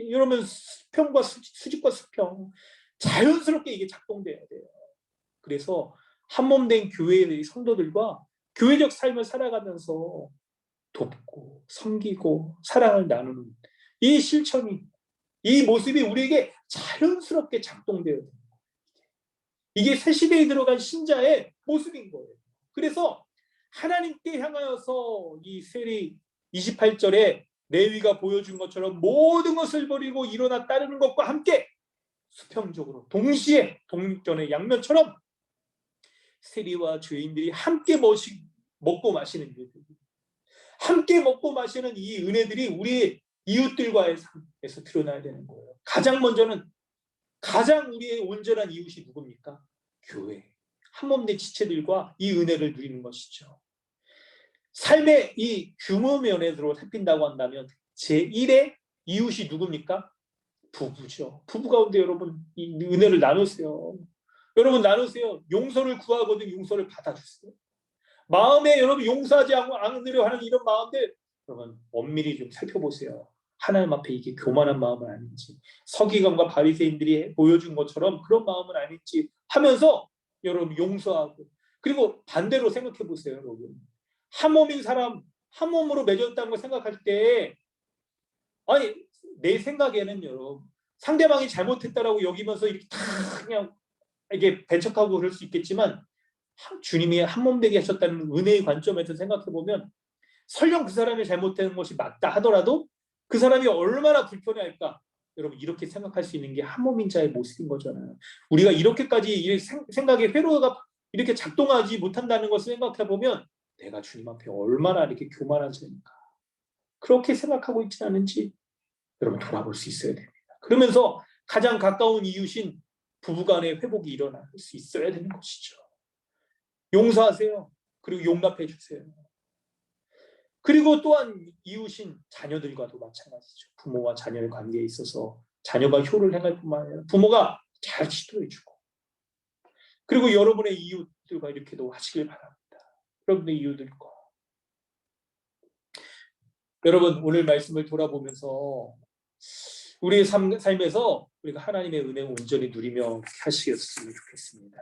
여러분 수평과 수직과 수평 자연스럽게 이게 작동돼야 돼요. 그래서 한몸된 교회의 성도들과 교회적 삶을 살아가면서 돕고 섬기고 사랑을 나누는 이 실천이, 이 모습이 우리에게 자연스럽게 작동되어야 돼요. 이게 새 시대에 들어간 신자의 모습인 거예요. 그래서 하나님께 향하여서 이 세리 28절에 레위가 보여준 것처럼 모든 것을 버리고 일어나 따르는 것과 함께 수평적으로 동시에 독립전의 양면처럼 세리와 죄인들이 함께 먹고 마시는 일들, 함께 먹고 마시는 이 은혜들이 우리의 이웃들과의 삶에서 드러나야 되는 거예요. 가장 먼저는 가장 우리의 온전한 이웃이 누굽니까? 교회, 한몸된 지체들과 이 은혜를 누리는 것이죠. 삶의 이 규모 면에서 살핀다고 한다면 제1의 이웃이 누굽니까? 부부죠. 부부 가운데 여러분 이 은혜를 나누세요. 여러분 나누세요. 용서를 구하거든 용서를 받아주세요. 마음에 여러분 용서하지 않으려 하는 이런 마음들 여러분 엄밀히 좀 살펴보세요. 하나님 앞에 이게 교만한 마음은 아닌지, 서기관과 바리새인들이 보여준 것처럼 그런 마음은 아닌지 하면서 여러분 용서하고, 그리고 반대로 생각해 보세요. 여러분 한 몸인 사람 한 몸으로 맺어졌다는 걸 생각할 때, 아니 내 생각에는 여러분 상대방이 잘못했다라고 여기면서 이렇게 다 그냥 이게 배척하고 그럴 수 있겠지만, 주님이 한 몸 되게 하셨다는 은혜의 관점에서 생각해 보면 설령 그 사람이 잘못된 것이 맞다 하더라도 그 사람이 얼마나 불편해할까, 여러분 이렇게 생각할 수 있는 게 한 몸인 자의 모습인 거잖아요. 우리가 이렇게까지 생각의 회로가 이렇게 작동하지 못한다는 것을 생각해 보면 내가 주님 앞에 얼마나 이렇게 교만한 자인가, 그렇게 생각하고 있지 않은지 여러분 돌아볼 수 있어야 됩니다. 그러면서 가장 가까운 이웃인 부부간의 회복이 일어날 수 있어야 되는 것이죠. 용서하세요. 그리고 용납해 주세요. 그리고 또한 이웃인 자녀들과도 마찬가지죠. 부모와 자녀의 관계에 있어서 자녀가 효를 행할 뿐만 아니라 부모가 잘 지도해 주고, 그리고 여러분의 이웃들과 이렇게도 하시길 바랍니다. 여러분의 이웃들과. 여러분 오늘 말씀을 돌아보면서 우리의 삶에서 우리가 하나님의 은혜를 온전히 누리며 하시겠으면 좋겠습니다.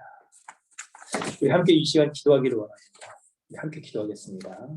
우리 함께 이 시간 기도하기를 원합니다. 함께 기도하겠습니다.